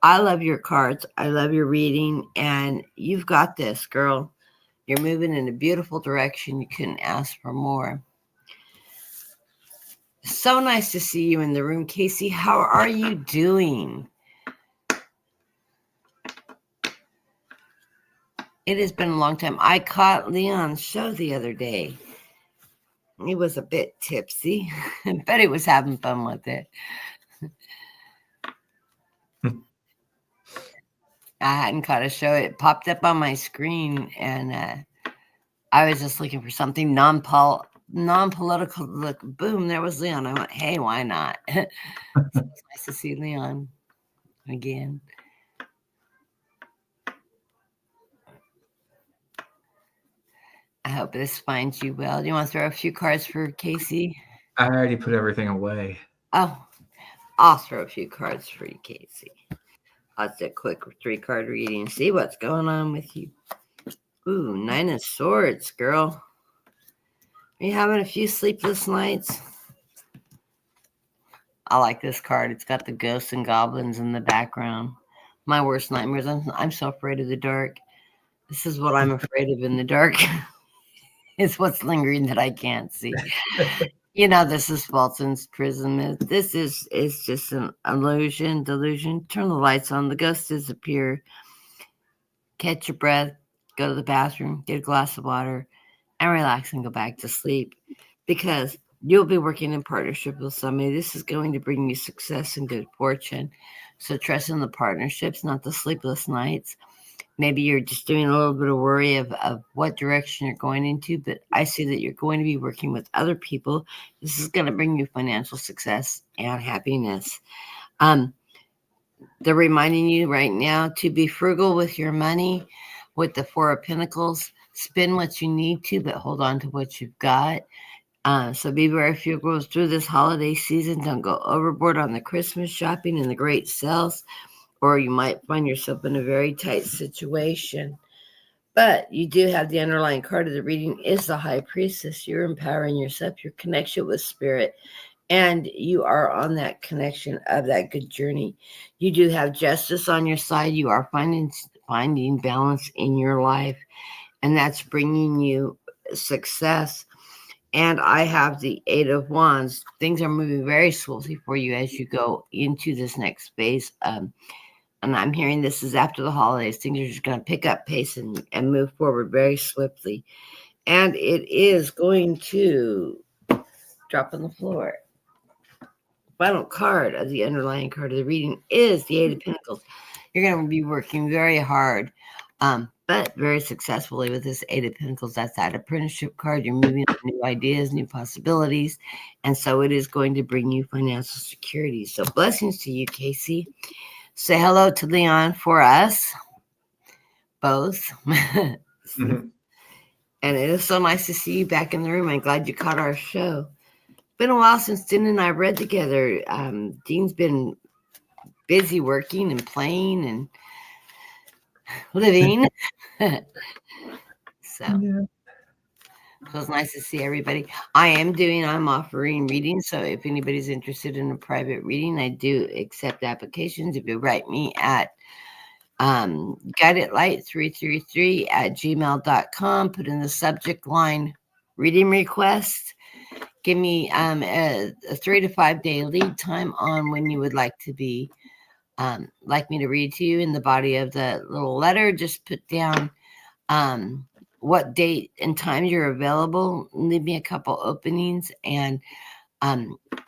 I love your cards. I love your reading. And you've got this, girl. You're moving in a beautiful direction. You couldn't ask for more. So nice to see you in the room, Casey. How are you doing? It has been a long time. I caught Leon's show the other day. He was a bit tipsy, but he was having fun with it. I hadn't caught a show. It popped up on my screen, and I was just looking for something non-political. Look, boom, there was Leon. I went, hey, why not? So it's nice to see Leon again. I hope this finds you well. Do you want to throw a few cards for Casey? I already put everything away. Oh, I'll throw a few cards for you, Casey. I'll do a quick 3-card reading. See what's going on with you. Ooh, 9 of Swords, girl. Are you having a few sleepless nights? I like this card. It's got the ghosts and goblins in the background. My worst nightmares. I'm so afraid of the dark. This is what I'm afraid of in the dark. It's what's lingering that I can't see. This is Fulton's prism. This is just an illusion, delusion. Turn the lights on. The ghosts disappear. Catch your breath. Go to the bathroom. Get a glass of water. And relax and go back to sleep. Because you'll be working in partnership with somebody. This is going to bring you success and good fortune. So trust in the partnerships, not the sleepless nights. Maybe you're just doing a little bit of worry of what direction you're going into, but I see that you're going to be working with other people. This is going to bring you financial success and happiness. They're reminding you right now to be frugal with your money with the 4 of Pentacles. Spend what you need to, but hold on to what you've got. So be very frugal through this holiday season. Don't go overboard on the Christmas shopping and the great sales, or you might find yourself in a very tight situation. But you do have the underlying card of the reading is the High Priestess. You're empowering yourself, your connection with spirit, and you are on that connection of that good journey. You do have justice on your side. You are finding balance in your life, and that's bringing you success. And I have the 8 of Wands. Things are moving very smoothly for you as you go into this next phase. And I'm hearing this is after the holidays. Things are just going to pick up pace and move forward very swiftly. And it is going to drop on the floor. Final card of the underlying card of the reading is the 8 of Pentacles. You're going to be working very hard, but very successfully with this 8 of Pentacles. That's that apprenticeship card. You're moving on new ideas, new possibilities. And so it is going to bring you financial security. So blessings to you, Casey. Say hello to Leon for us, both. Mm-hmm. And it is so nice to see you back in the room. I'm glad you caught our show. Been a while since Dean and I read together. Dean's been busy working and playing and living. So it was nice to see everybody. I'm offering readings. So if anybody's interested in a private reading, I do accept applications. If you write me at guidedlight333@gmail.com, put in the subject line reading request. Give me a 3 to 5 day lead time on when you would like to be like me to read to you. In the body of the little letter, just put down what date and time you're available. Leave me a couple openings, and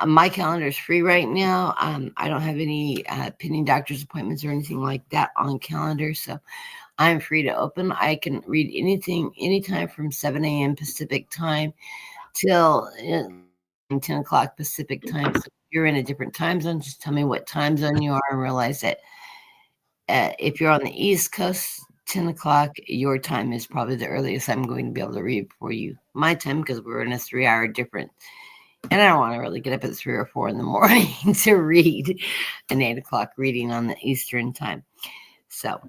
my calendar is free right now. I don't have any pending doctor's appointments or anything like that on calendar, so I'm free to open. I can read anything anytime from 7 a.m. Pacific time till 10 o'clock Pacific time. So if you're in a different time zone, just tell me what time zone you are, and realize that if you're on the East Coast, 10 o'clock, your time is probably the earliest I'm going to be able to read for you. My time, because we're in a 3-hour difference. And I don't want to really get up at 3 or 4 in the morning to read an 8 o'clock reading on the Eastern time. So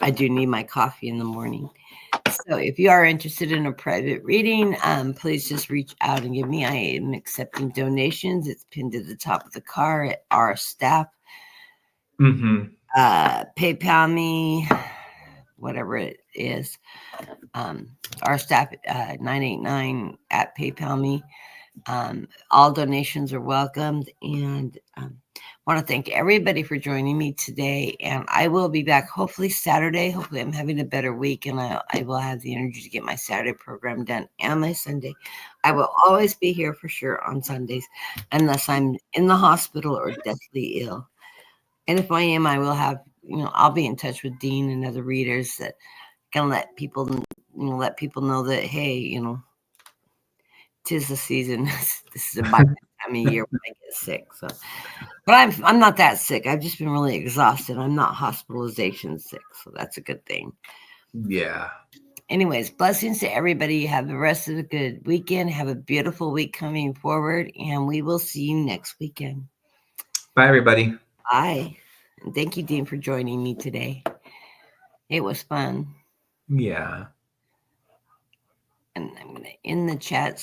I do need my coffee in the morning. So if you are interested in a private reading, please just reach out and give me. I am accepting donations. It's pinned to the top of the card at our staff. Mm-hmm. PayPal me, whatever it is. Our staff 989 at PayPal me. All donations are welcomed, and want to thank everybody for joining me today. And I will be back hopefully Saturday. Hopefully I'm having a better week, and I will have the energy to get my Saturday program done and my Sunday. I will always be here for sure on Sundays unless I'm in the hospital or deathly ill. And if I am, I will have I'll be in touch with Dean and other readers that can let people know that, hey, 'tis the season. This is my time of year when I get sick. So, but I'm not that sick. I've just been really exhausted. I'm not hospitalization sick, so that's a good thing. Yeah. Anyways, blessings to everybody. Have the rest of a good weekend. Have a beautiful week coming forward, and we will see you next weekend. Bye, everybody. Bye. And thank you, Dean, for joining me today. It was fun. Yeah. And I'm going to end the chat.